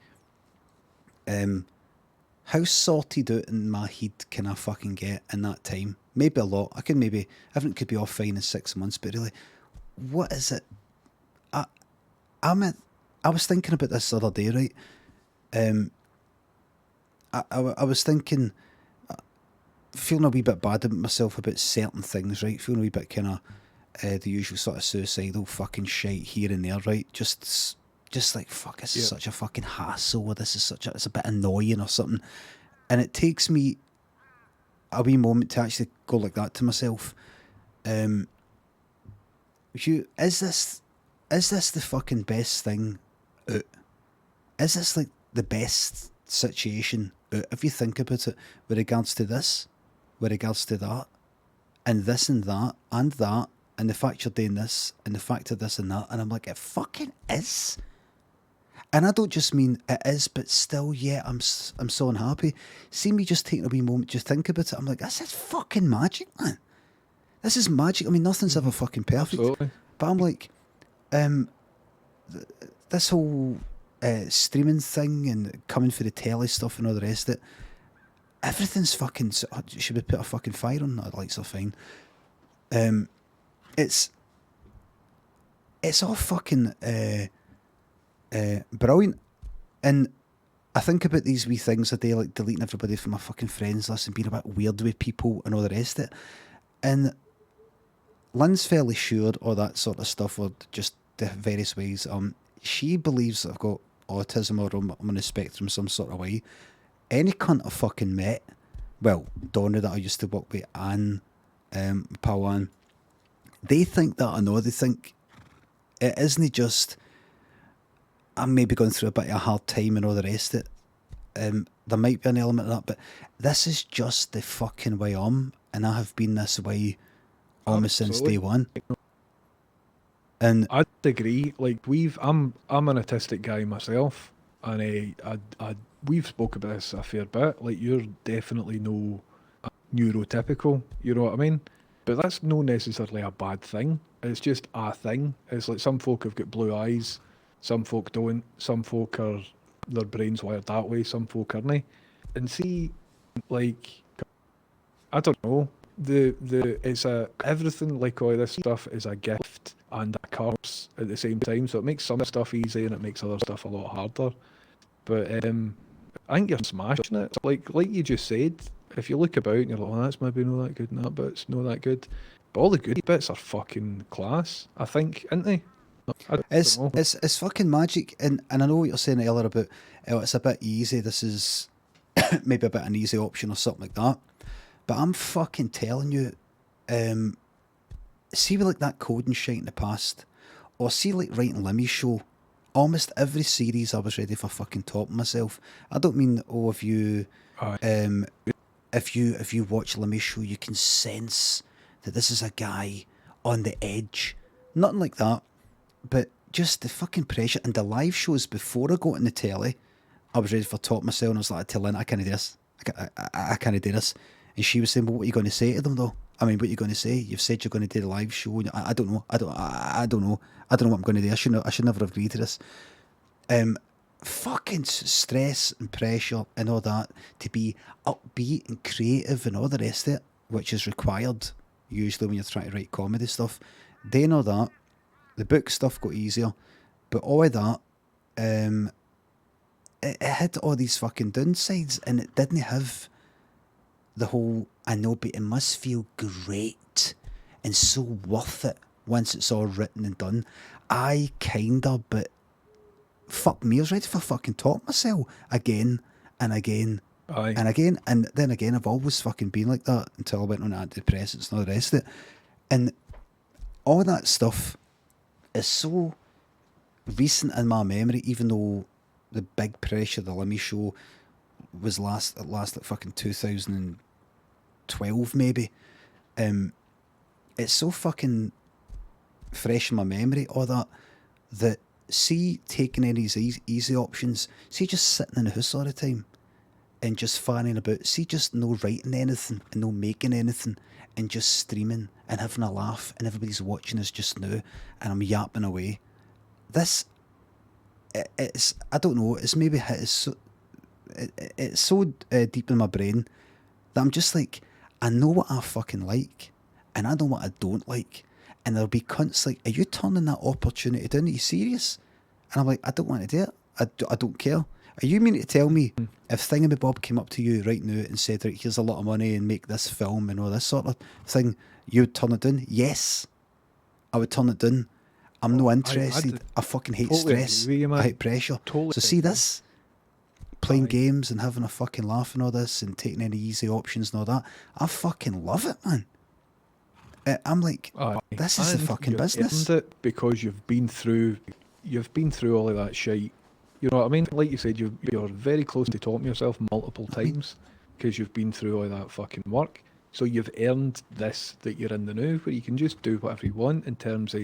How sorted out in my head can I fucking get in that time? Maybe a lot. Everything could be all fine in 6 months, but really, what is it? I was thinking about this the other day, right? I was thinking, feeling a wee bit bad about myself about certain things, right? Feeling a wee bit kind of the usual sort of suicidal fucking shite here and there, right? Just like, fuck, this is such a fucking hassle, or this is it's a bit annoying or something. And it takes me a wee moment to actually go like that to myself. Is this the fucking best thing out? Is this like the best situation out, if you think about it, with regards to this, with regards to that, and this and that, and that, and the fact you're doing this, and the fact of this and that, and I'm like, it fucking is. And I don't just mean it is, but still, yeah, I'm so unhappy. See me just taking a wee moment to think about it, I'm like, this is fucking magic, man. This is magic. I mean, nothing's ever fucking perfect. Absolutely. But I'm like, this whole streaming thing and coming for the telly stuff and all the rest of it, everything's fucking. Should we put a fucking fire on that? The lights are fine. It's all fucking brilliant, and I think about these wee things a day, like deleting everybody from my fucking friends list and being a bit weird with people and all the rest of it. And Lynn's fairly sure all that sort of stuff, or just the various ways. She believes that I've got autism, or I'm on the spectrum some sort of way. Any cunt I fucking met, well, Donna that I used to work with, and pal Ann, they think that I know. They think it isn't just I'm maybe going through a bit of a hard time and all the rest of it. There might be an element of that, but this is just the fucking way I'm, and I have been this way almost since day one. And I'd agree. Like I'm an autistic guy myself, and we've spoke about this a fair bit. Like you're definitely no neurotypical. You know what I mean? But that's not necessarily a bad thing. It's just a thing. It's like some folk have got blue eyes, some folk don't. Some folk are their brains wired that way. Some folk aren't. And see, like I don't know. It's everything, like all this stuff is a gift and a curse at the same time. So it makes some stuff easy and it makes other stuff a lot harder. But I think you're smashing it. Like you just said, if you look about and you're like, oh, that's maybe not that good, and that bit's not that good. But all the good bits are fucking class, I think, aren't they? It's fucking magic, and I know what you're saying earlier about it's a bit easy. This is maybe a bit an easy option or something like that. But I'm fucking telling you, see with like that code and shit in the past, or see like writing Limmy's show, almost every series I was ready for fucking topping myself. I don't mean if you if you watch Limmy's show, you can sense that this is a guy on the edge. Nothing like that, but just the fucking pressure. And the live shows before I got on the telly, I was ready for top myself, and I was like, I tell Lynn, I can't do this. I can't do this. And she was saying, well, what are you going to say to them, though? I mean, what are you going to say? You've said you're going to do the live show. And I don't know. I don't know. I don't know what I'm going to do. I should never have agreed to this. Fucking stress and pressure and all that to be upbeat and creative and all the rest of it, which is required usually when you're trying to write comedy stuff. Then all that, the book stuff got easier, but all of that, it had all these fucking downsides, and it didn't have the whole, I know, but it must feel great and so worth it once it's all written and done. I kinda, but fuck me, I was ready for fucking top myself again and again. Aye. And again, and then again, I've always fucking been like that until I went on antidepressants and all the rest of it. And all that stuff is so recent in my memory, even though the big pressure, the Limmy show, was last like fucking 2012 maybe. It's so fucking fresh in my memory, all that see taking any of these easy options, see just sitting in the house all the time and just fanning about, see just no writing anything and no making anything and just streaming and having a laugh and everybody's watching us just now and I'm yapping away. This, it's, I don't know, it's maybe hit it's so deep in my brain that I'm just like, I know what I fucking like and I know what I don't like, and there'll be cunts like, are you turning that opportunity down? Are you serious? And I'm like, I don't want to do it. I don't care. Are you meaning to tell me if Thingamabob came up to you right now and said, right, here's a lot of money and make this film and all this sort of thing, you would turn it down? Yes, I would turn it down. I'm no interested. I fucking hate totally stress. you, I hate pressure. Totally so see this? Playing Aye. games and having a fucking laugh and all this and taking any easy options and all that. I fucking love it, man. I'm like, this is the fucking business. Earned it because you've been through all of that shit. You know what I mean? Like you said, you're very close to topping yourself multiple times because you've been through all that fucking work. So you've earned this that you're in the now, where you can just do whatever you want in terms of,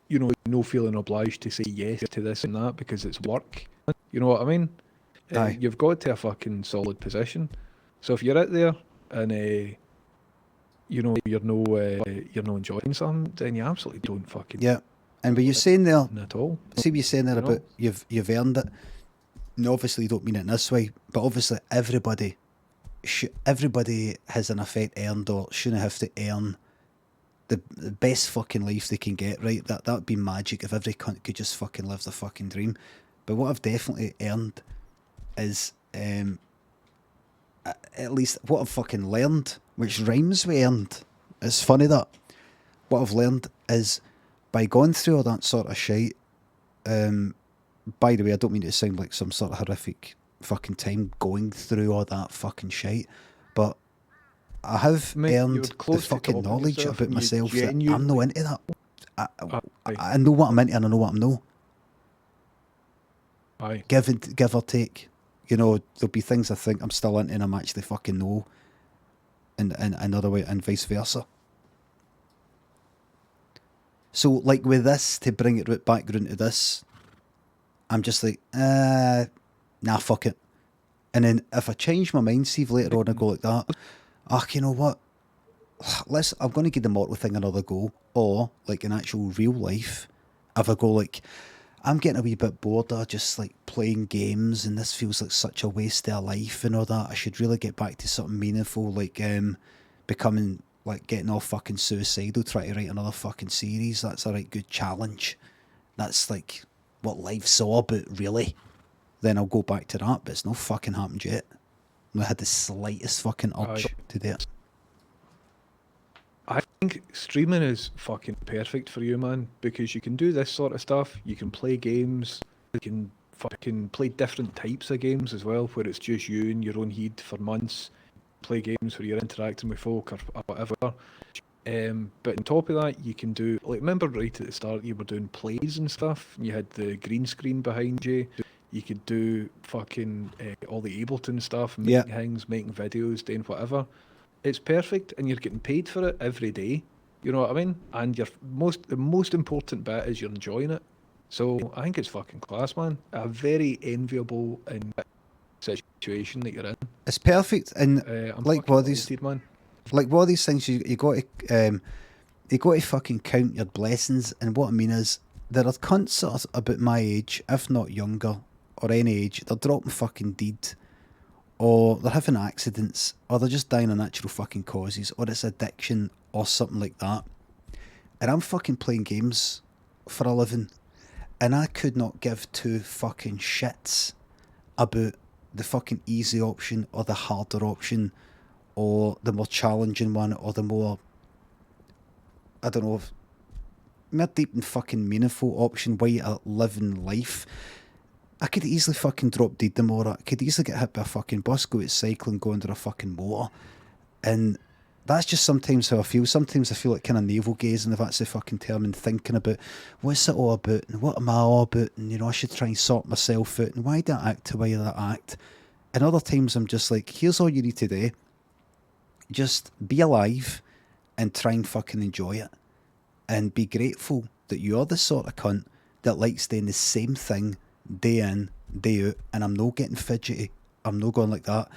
you know, no feeling obliged to say yes to this and that because it's work. You know what I mean? Aye. You've got to a fucking solid position. So if you're out there and you know you're no enjoying something, then you absolutely don't fucking. Yeah, And were you saying there, at all. see what you're saying there You know? about you've earned it? And obviously you don't mean it in this way, but obviously everybody has in effect earned or shouldn't have to earn the best fucking life they can get, right? That would be magic if every cunt could just fucking live the fucking dream. But what I've definitely earned is at least what I've fucking learned, which rhymes with earned. It's funny that what I've learned is by going through all that sort of shit. By the way, I don't mean to sound like some sort of horrific fucking time going through all that fucking shit, but I have Mate, earned you're the close to fucking topping knowledge yourself, about and you myself that I'm genuinely- no into that. Aye. I know what I'm into and I know what I'm no. Aye. Give or take. You know, there'll be things I think I'm still into and I'm actually fucking no. And another way, and vice versa. So, like with this, to bring it right back around to this, I'm just like, nah, fuck it. And then if I change my mind, Steve, later on I go like that, you know what? I'm going to give the mortal thing another go. Or, like in actual real life, if I go like, I'm getting a wee bit bored of just like playing games and this feels like such a waste of life and all that. I should really get back to something meaningful, like becoming, like getting all fucking suicidal, trying to write another fucking series. That's a right good challenge. That's like what life's all about, really. Then I'll go back to that, but it's no fucking happened yet. I had the slightest fucking urge to do it. I think streaming is fucking perfect for you, man, because you can do this sort of stuff. You can play games. You can fucking play different types of games as well, where it's just you in your own head for months. Play games where you're interacting with folk or whatever. But on top of that, you can do, like, remember right at the start you were doing plays and stuff, and you had the green screen behind you. You could do fucking all the Ableton stuff, making things, making videos, doing whatever. It's perfect, and you're getting paid for it every day. You know what I mean? And the most important bit is you're enjoying it. So I think it's fucking class, man. A very enviable situation that you're in. It's perfect, and I'm like fucking what these, delighted, man. like what these things, you got to fucking count your blessings. And what I mean is, there are cunts sort of about my age, if not younger, or any age. They're dropping fucking deed, or they're having accidents, or they're just dying of natural fucking causes, or it's addiction, or something like that. And I'm fucking playing games for a living, and I could not give two fucking shits about the fucking easy option, or the harder option, or the more challenging one, or the more, I don't know, more deep and fucking meaningful option, way to live in life. I could easily fucking drop dead tomorrow. I could easily get hit by a fucking bus, go out cycling, go under a fucking motor. And that's just sometimes how I feel. Sometimes I feel like kind of navel gazing, if that's the fucking term, and thinking about what's it all about and what am I all about, and you know, I should try and sort myself out, and why do I act the way that I act? And other times I'm just like, here's all you need to do. Just be alive and try and fucking enjoy it. And be grateful that you're the sort of cunt that likes doing the same thing day in, day out, and I'm not getting fidgety. I'm not going like that.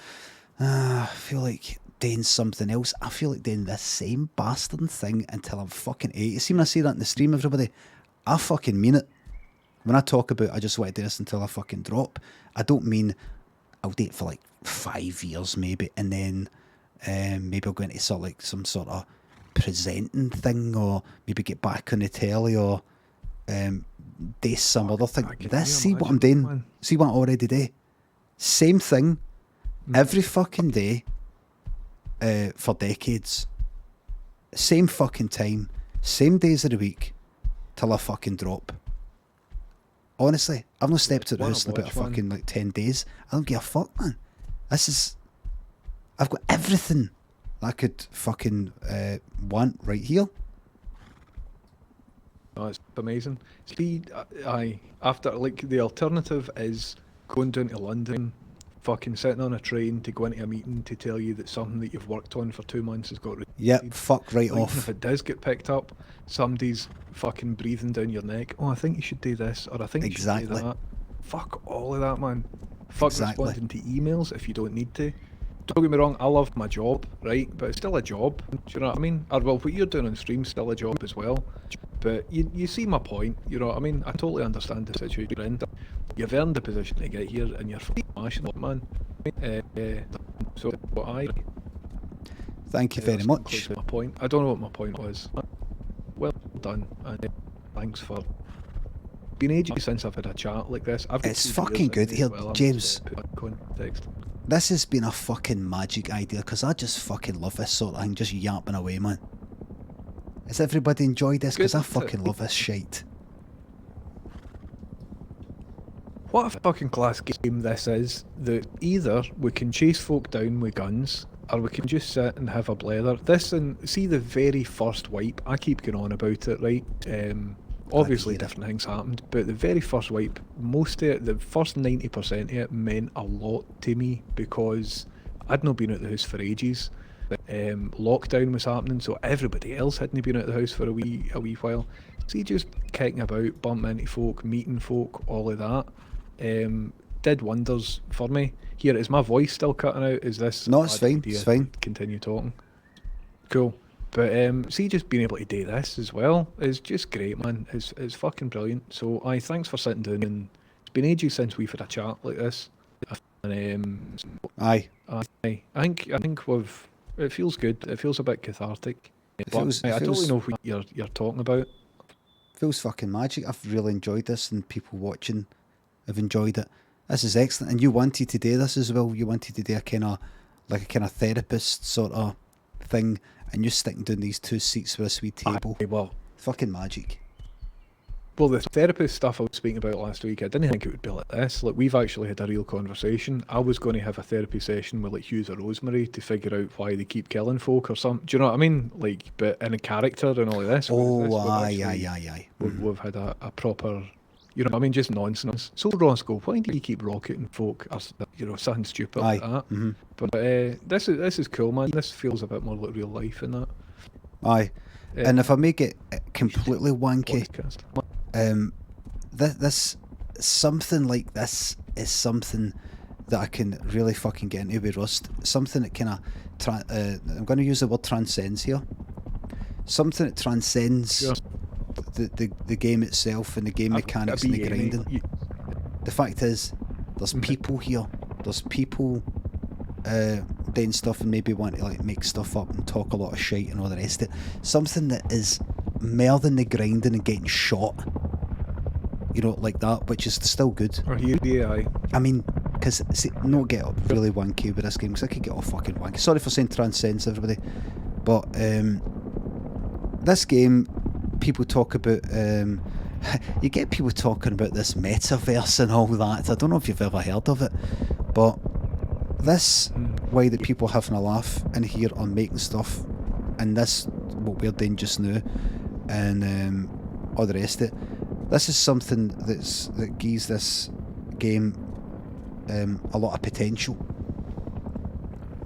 I feel like doing something else. I feel like doing the same bastard thing until I'm fucking 80. See when I say that in the stream, everybody, I fucking mean it. When I talk about I just want to do this until I fucking drop, I don't mean I'll do it for like 5 years maybe, and then maybe I'll go into sort of like some sort of presenting thing, or maybe get back on the telly, or do some other thing. This, see what I'm doing, man. See what I already do. Same thing every fucking day for decades. Same fucking time, same days of the week, till I fucking drop. Honestly, I've not stepped out the house in about fucking like 10 days. I don't give a fuck, man. I've got everything I could fucking want right here. Oh, it's amazing. After, like, the alternative is going down to London, fucking sitting on a train to go into a meeting to tell you that something that you've worked on for 2 months has got rejected. Yep, fuck right Like, off. if it does get picked up, somebody's fucking breathing down your neck. Oh, I think you should do this, or I think you should do that. Fuck all of that, man. Fuck responding to emails if you don't need to. don't get me wrong, I love my job, right? But it's still a job. Do you know what I mean? Or well, what you're doing on stream's still a job as well. But you see my point. You know what I mean? I totally understand the situation you're in. You've earned the position to get here, and you're smashing it, man. So I. Thank you very much. My point. I don't know what my point was. Well done, and thanks for. Been ages since I've had a chat like this. It's fucking good here, James. Context. This has been a fucking magic idea because I just fucking love this sort of thing, just yapping away, man. Has everybody enjoyed this? Because I fucking love this shite. What a fucking class game this is. That either we can chase folk down with guns, or we can just sit and have a blether. This and see the very first wipe. I keep going on about it, right? Obviously different things happened, but the very first wipe, most of it, the first 90% of it meant a lot to me because I'd not been out the house for ages. Lockdown was happening, so everybody else hadn't been out the house for a wee while. So you just kicking about, bumping into folk, meeting folk, all of that, did wonders for me. Here, is my voice still cutting out? Is this? No, it's fine. It's fine. Continue talking. Cool. But see, just being able to do this as well is just great, man. It's fucking brilliant. So, thanks for sitting down, and it's been ages since we've had a chat like this. And I think we've. It feels good. It feels a bit cathartic. I totally know what you're talking about. Feels fucking magic. I've really enjoyed this, and people watching have enjoyed it. This is excellent, and you wanted to do this as well. You wanted to do a kind of therapist sort of thing. And you're sticking down these two seats with a sweet table. Well, fucking magic. Well, the therapist stuff I was speaking about last week, I didn't think it would be like this. Like, we've actually had a real conversation. I was going to have a therapy session with, like, Hughes or Rosemary to figure out why they keep killing folk or something. Do you know what I mean? Like, but in a character and all of this. Aye. We've had a proper, you know what I mean, just nonsense. So Roscoe, why do you keep rocketing folk or, you know, something stupid like that? Mm-hmm. But this is cool, man. This feels a bit more like real life in that. Aye. And if I make it completely wanky, this something like this is something that I can really fucking get into with Rust. Something that kind of, I'm going to use the word transcends here. Something that transcends the game itself and the game mechanics and the grinding. The fact is, there's people here. There's people doing stuff and maybe want to like make stuff up and talk a lot of shit and all the rest of it. Something that is more than the grinding and getting shot. You know, like that, which is still good. Or here, yeah. I mean, because not get up really wanky with this game, because I could get all fucking wanky. Sorry for saying transcends, everybody, but this game, people talk about. You get people talking about this metaverse and all that. I don't know if you've ever heard of it, but this way that people are having a laugh in here on making stuff, and this what we're doing just now, and all the rest of it. This is something that gives this game a lot of potential.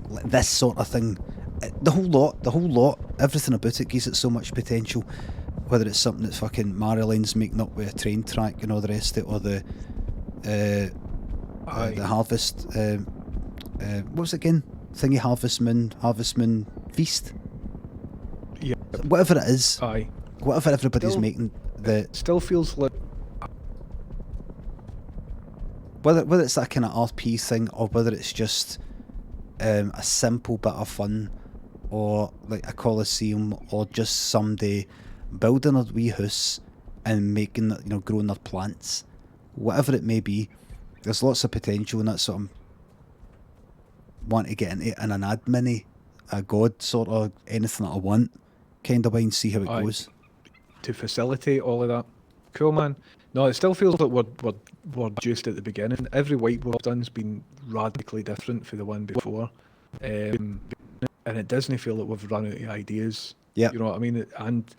Like this sort of thing, the whole lot, everything about it gives it so much potential. Whether it's something that's fucking Marion's making up with a train track and all the rest of it, or the Harvest, what was it again? Thingy Harvest Moon Feast. Yeah. Whatever it is. Aye. Whatever everybody's making. It still feels like whether it's that kind of RP thing or whether it's just a simple bit of fun or like a coliseum or just somebody building a wee house and making, you know, growing their plants, whatever it may be, there's lots of potential, and that's what I'm wanting to get into in an admin, a god sort of anything that I want kind of way and see how it goes. To facilitate all of that. Cool, man. No, it still feels like we're just at the beginning. Every wipe we've done's been radically different for the one before. And it doesn't feel like we've run out of ideas. Yeah. You know what I mean? And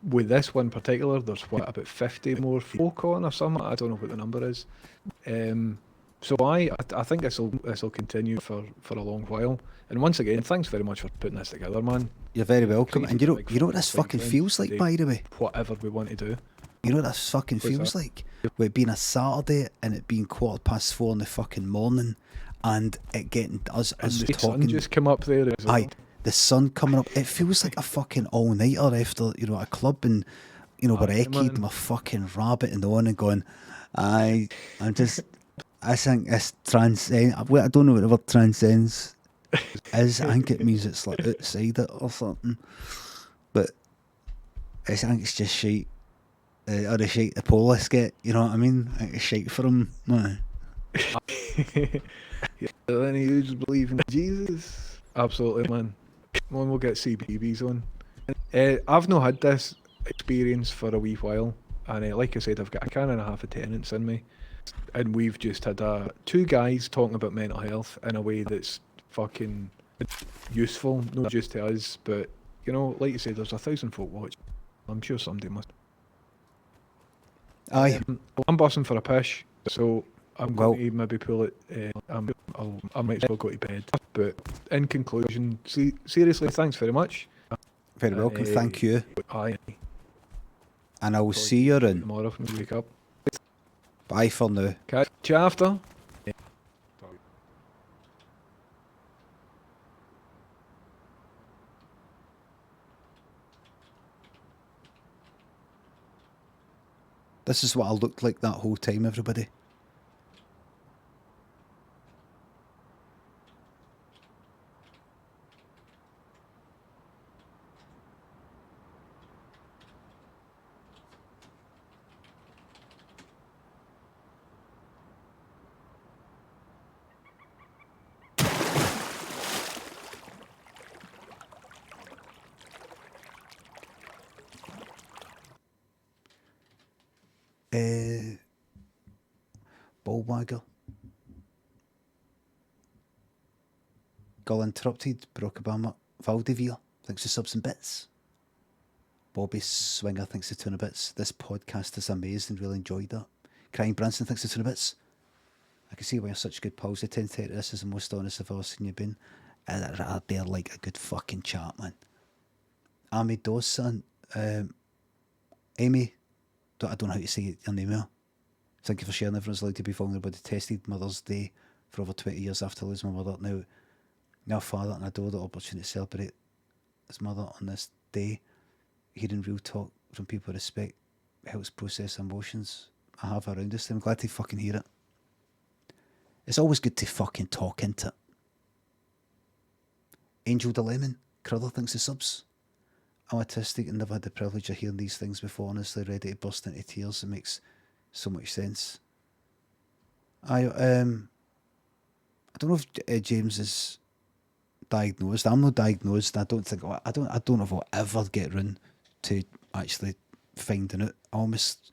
with this one in particular, there's about 50 more folk on or something. I don't know what the number is. So I think this will continue for a long while. And once again, thanks very much for putting this together, man. You're very welcome. And you know what this fucking feels like, by the way? Whatever we want to do. You know what this fucking feels like? With it being a Saturday and it being 4:15 in the fucking morning, and it getting us And the talking. sun just come up there as well. Aye, the sun coming up. It feels like a fucking all nighter after a club, and we're Aye, echoed man. and we're fucking rabbiting on and going. I think it's transcend. I don't know what the word transcends is. I think it means it's like outside it or something. But I think it's just shite. Or the shite the police get. You know what I mean? I think it's shite for them. Yeah, any of you just believe in Jesus? Absolutely, man. Come on, we'll get CBBS on. I've not had this experience for a wee while, and like I said, I've got a can and a half of tenants in me, and we've just had two guys talking about mental health in a way that's fucking useful, not just to us, but like you said, there's 1,000 folk watching. I'm sure somebody must. Aye. I'm bossing for a pish, so I'm Well- going to maybe pull it. I might as well go to bed. But in conclusion, seriously, thanks very much. Very welcome. Thank you. Aye. And I will see you in. Tomorrow when we wake up. Bye for now. Catch you after. This is what I looked like that whole time, everybody. Ballwagger. Gull interrupted. Barack Obama. Valdivia. Thanks for subs and bits. Bobby Swinger. Thanks for 200 bits. This podcast is amazing. Really enjoyed that. Crying Branson. Thanks for 200 bits. I can see why you're such good pals. The 10 to this is the most honest I've ever seen you been. I bear like a good fucking chat, man. Amy Dawson. Amy. I don't know how to say your name here. Thank you for sharing. Everyone's allowed to be vulnerable to tested Mother's Day for over 20 years after losing my mother. Now father, and I adore the opportunity to celebrate his mother on this day. Hearing real talk from people with respect helps process emotions I have around us. I'm glad to fucking hear it. It's always good to fucking talk into it. Angel the Lemon. Crowther thinks the subs. I'm autistic and never had the privilege of hearing these things before. Honestly, ready to burst into tears. It makes so much sense. I don't know if James is diagnosed. I'm not diagnosed. I don't know if I'll ever get round to actually finding out. I almost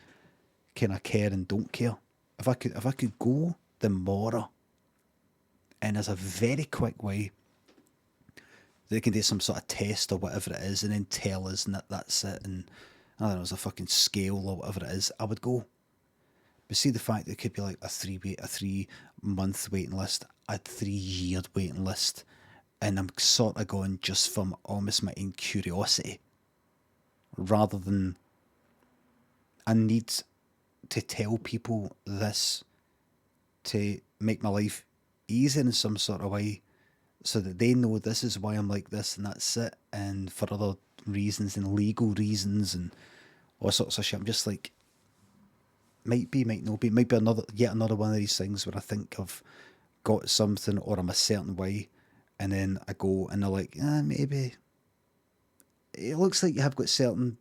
kind of care and don't care. If I could go tomorrow, and there's a very quick way they can do some sort of test or whatever it is, and then tell us and that's it, and I don't know, it's a fucking scale or whatever it is, I would go. But see the fact that it could be like a 3 month waiting list, a 3 year waiting list, and I'm sort of going just from almost my own curiosity, rather than I need to tell people this to make my life easier in some sort of way, so that they know this is why I'm like this and that's it, and for other reasons and legal reasons and all sorts of shit. I'm just like, might be, might not be, might be yet another one of these things where I think I've got something or I'm a certain way, and then I go and they're like, maybe it looks like you have got certain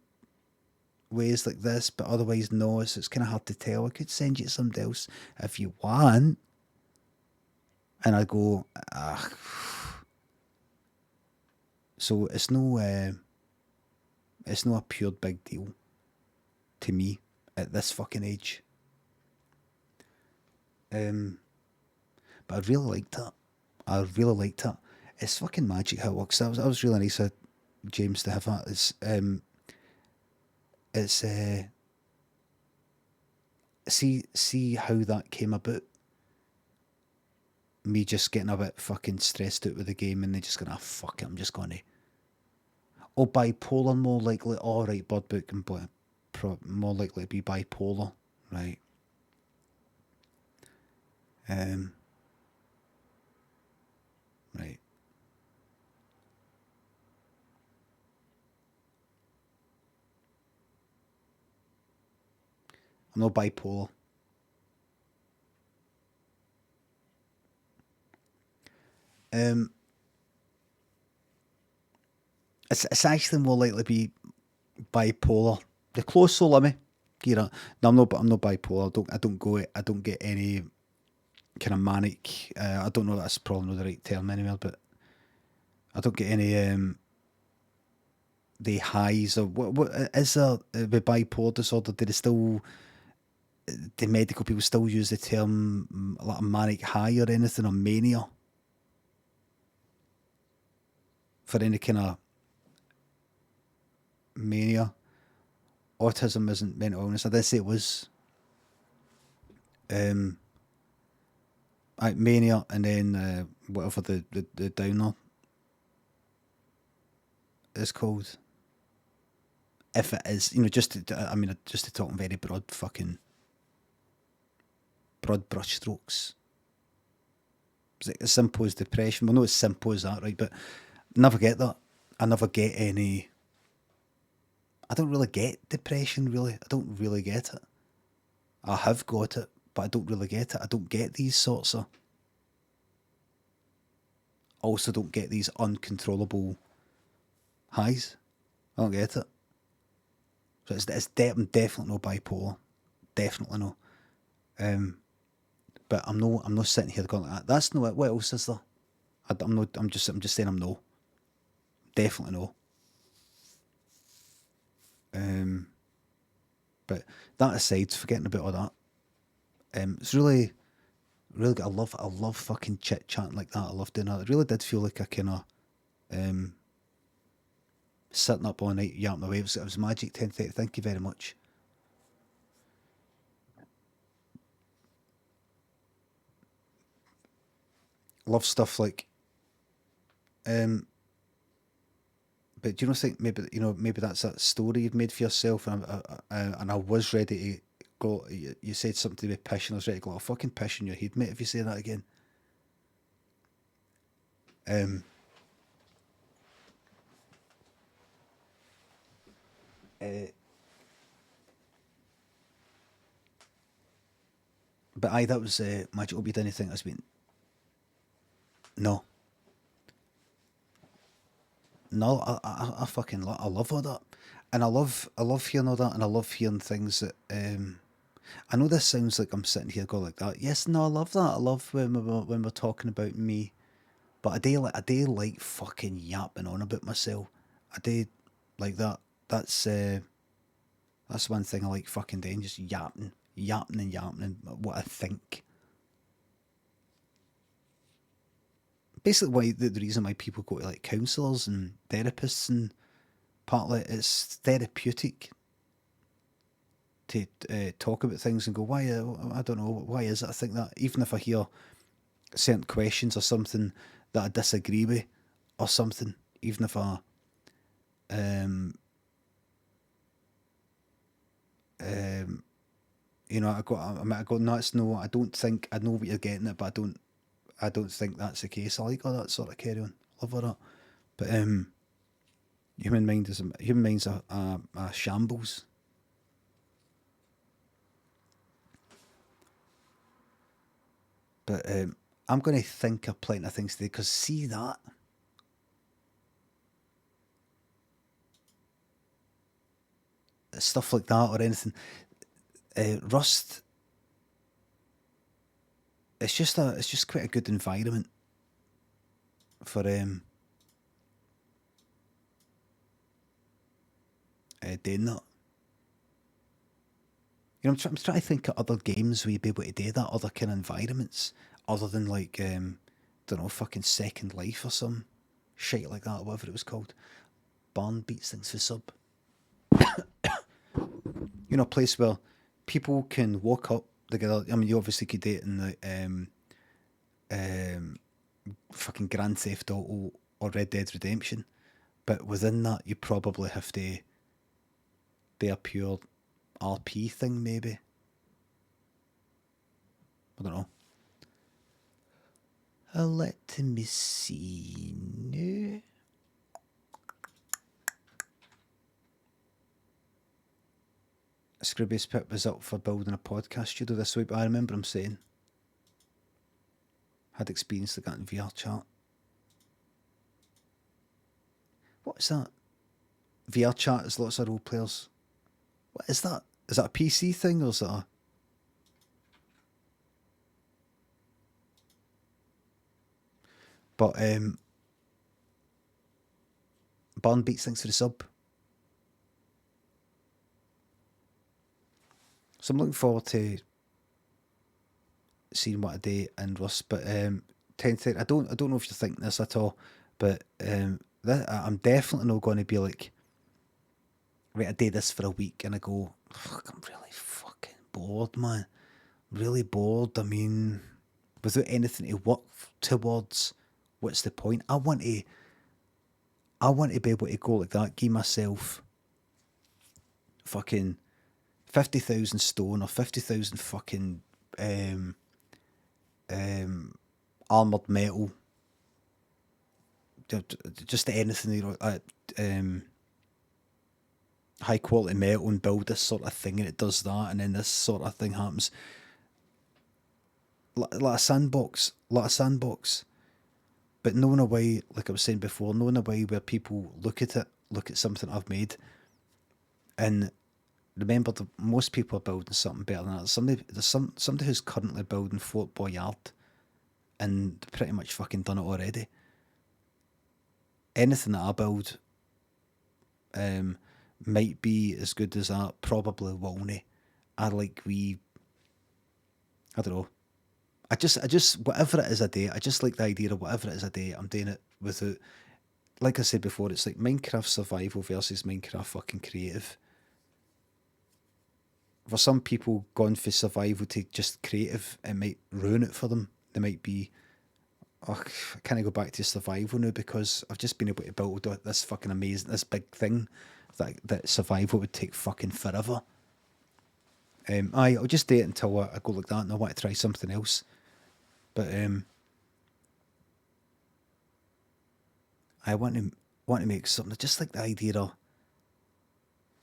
ways like this, but otherwise no, so it's kind of hard to tell. I could send you to somebody else if you want. And I go, so it's no a pure big deal to me at this fucking age. But I really liked it. It's fucking magic how it works. That was really nice of James to have that. See how that came about. Me just getting a bit fucking stressed out with the game and then just going, fuck it, I'm just going to. Oh, bipolar, more likely. Oh, right, Bird Book and more likely to be bipolar. Right. I'm not bipolar. It's actually more likely to be bipolar. The close to Limmy. You know, no, I'm not bipolar. I don't get any kind of manic. I don't know. That's probably not the right term anywhere, but I don't get any the highs or what is there with bipolar disorder? Do they still? The medical people still use the term like manic high or anything or mania for any kind of mania. Autism isn't mental illness. I did say it was mania, and then whatever the downer is called. If it is, just to talk in very broad brushstrokes. It's like as simple as depression. Well, not as simple as that, right? But never get that. I never get any. I don't really get depression, really. I don't really get it. I have got it, but I don't really get it. I don't get these sorts of. Also, don't get these uncontrollable highs. I don't get it. So I'm definitely no bipolar. Definitely no. But I'm not sitting here going like that. That's no it. What else is there? I'm not. I'm just saying I'm no. Definitely no. But that aside, forgetting about all that, it's really good. I love fucking chit chatting like that. I love doing that. It really did feel like a kind of sitting up all night yapping away. It was magic. 10:30. Thank you very much. Love stuff like, but do you not think maybe that's that story you've made for yourself, and I was ready to go. You said something to be pissing. I was ready to go. I'll fucking piss in your head, mate, if you say that again. But aye, that was magic. Hope you didn't think that's been no. No, I fucking I love all that, and I love hearing all that, and I love hearing things that I know this sounds like I'm sitting here going like that. Yes, no, I love that. I love when we're talking about me, but I do like fucking yapping on about myself. I do like that. That's one thing I like fucking doing, just yapping what I think. Basically, why the reason why people go to like counsellors and therapists and partly it's therapeutic to talk about things and go, why, I don't know, why is it I think that? Even if I hear certain questions or something that I disagree with or something, even if um, I go, no, it's no, I don't think, I know what you're getting at, but I don't think that's the case. I like all that sort of carry on. Love all that. But human mind's a shambles. But I'm going to think of plenty of things today because see that. Stuff like that or anything. Rust. It's just quite a good environment for doing that. I'm trying to think of other games where you'd be able to do that, other kind of environments, other than like, don't know, fucking Second Life or some shit like that, or whatever it was called. Barn beats things for sub. A place where people can walk up together. I mean, you obviously could do it in the fucking Grand Theft Auto or Red Dead Redemption, but within that, you probably have to do a pure RP thing, maybe. I don't know. Let me see. No. Scroobius Pip was up for building a podcast studio this week, but I remember him saying had experience like that in VR chat. What is that? VR chat is lots of role players. What is that? Is that a PC thing or is that a... But Barn Beats, thanks for the sub. So I'm looking forward to seeing what I do in Rust. But I don't know if you're thinking this at all, but I'm definitely not going to be like, right, I do this for a week and I go, fuck, I'm really fucking bored, man. Really bored. I mean, without anything to work towards, what's the point? I want to be able to go like that, give myself fucking 50,000 stone or 50,000 fucking armoured metal. Just anything, you know, high quality metal and build this sort of thing, and it does that, and then this sort of thing happens. Like a sandbox, but no in a way, like I was saying before, no in a way where people look at something I've made, and remember that most people are building something better than that. Somebody who's currently building Fort Boyard, and pretty much fucking done it already. Anything that I build might be as good as that, probably won't. I don't know. I just whatever it is I do, I just like the idea of whatever it is I do, I'm doing it without, like I said before, it's like Minecraft survival versus Minecraft fucking creative. For some people going for survival to just creative, it might ruin it for them. They might be, oh, I can't go back to survival now because I've just been able to build this fucking amazing, this big thing that survival would take fucking forever. I'll just do it until I go like that and I want to try something else. But I want to make something just like the idea of,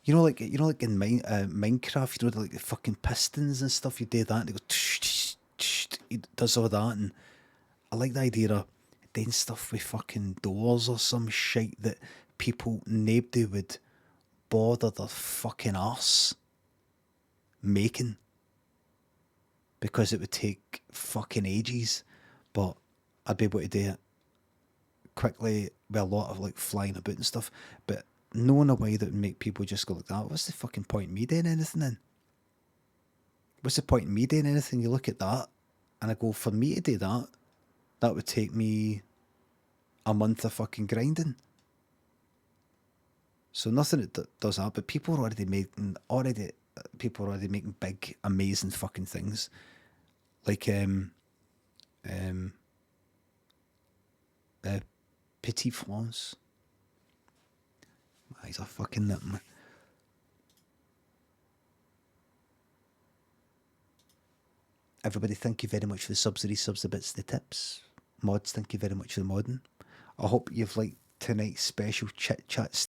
you know, like in Minecraft, you know, like the fucking pistons and stuff. You do that, and they go, it does all that, and I like the idea of doing stuff with fucking doors or some shit that nobody would bother their fucking arse making, because it would take fucking ages, but I'd be able to do it quickly with a lot of like flying about and stuff, but no in a way that would make people just go like that. What's the fucking point in me doing anything then? What's the point in me doing anything? You look at that and I go, for me to do that, that would take me a month of fucking grinding. So nothing that does that, but people are already making big, amazing fucking things. Like Petit France. He's a fucking nut, man. Everybody, thank you very much for the subs, the resubs, the bits, the tips. Mods, thank you very much for the modding. I hope you've liked tonight's special chit chat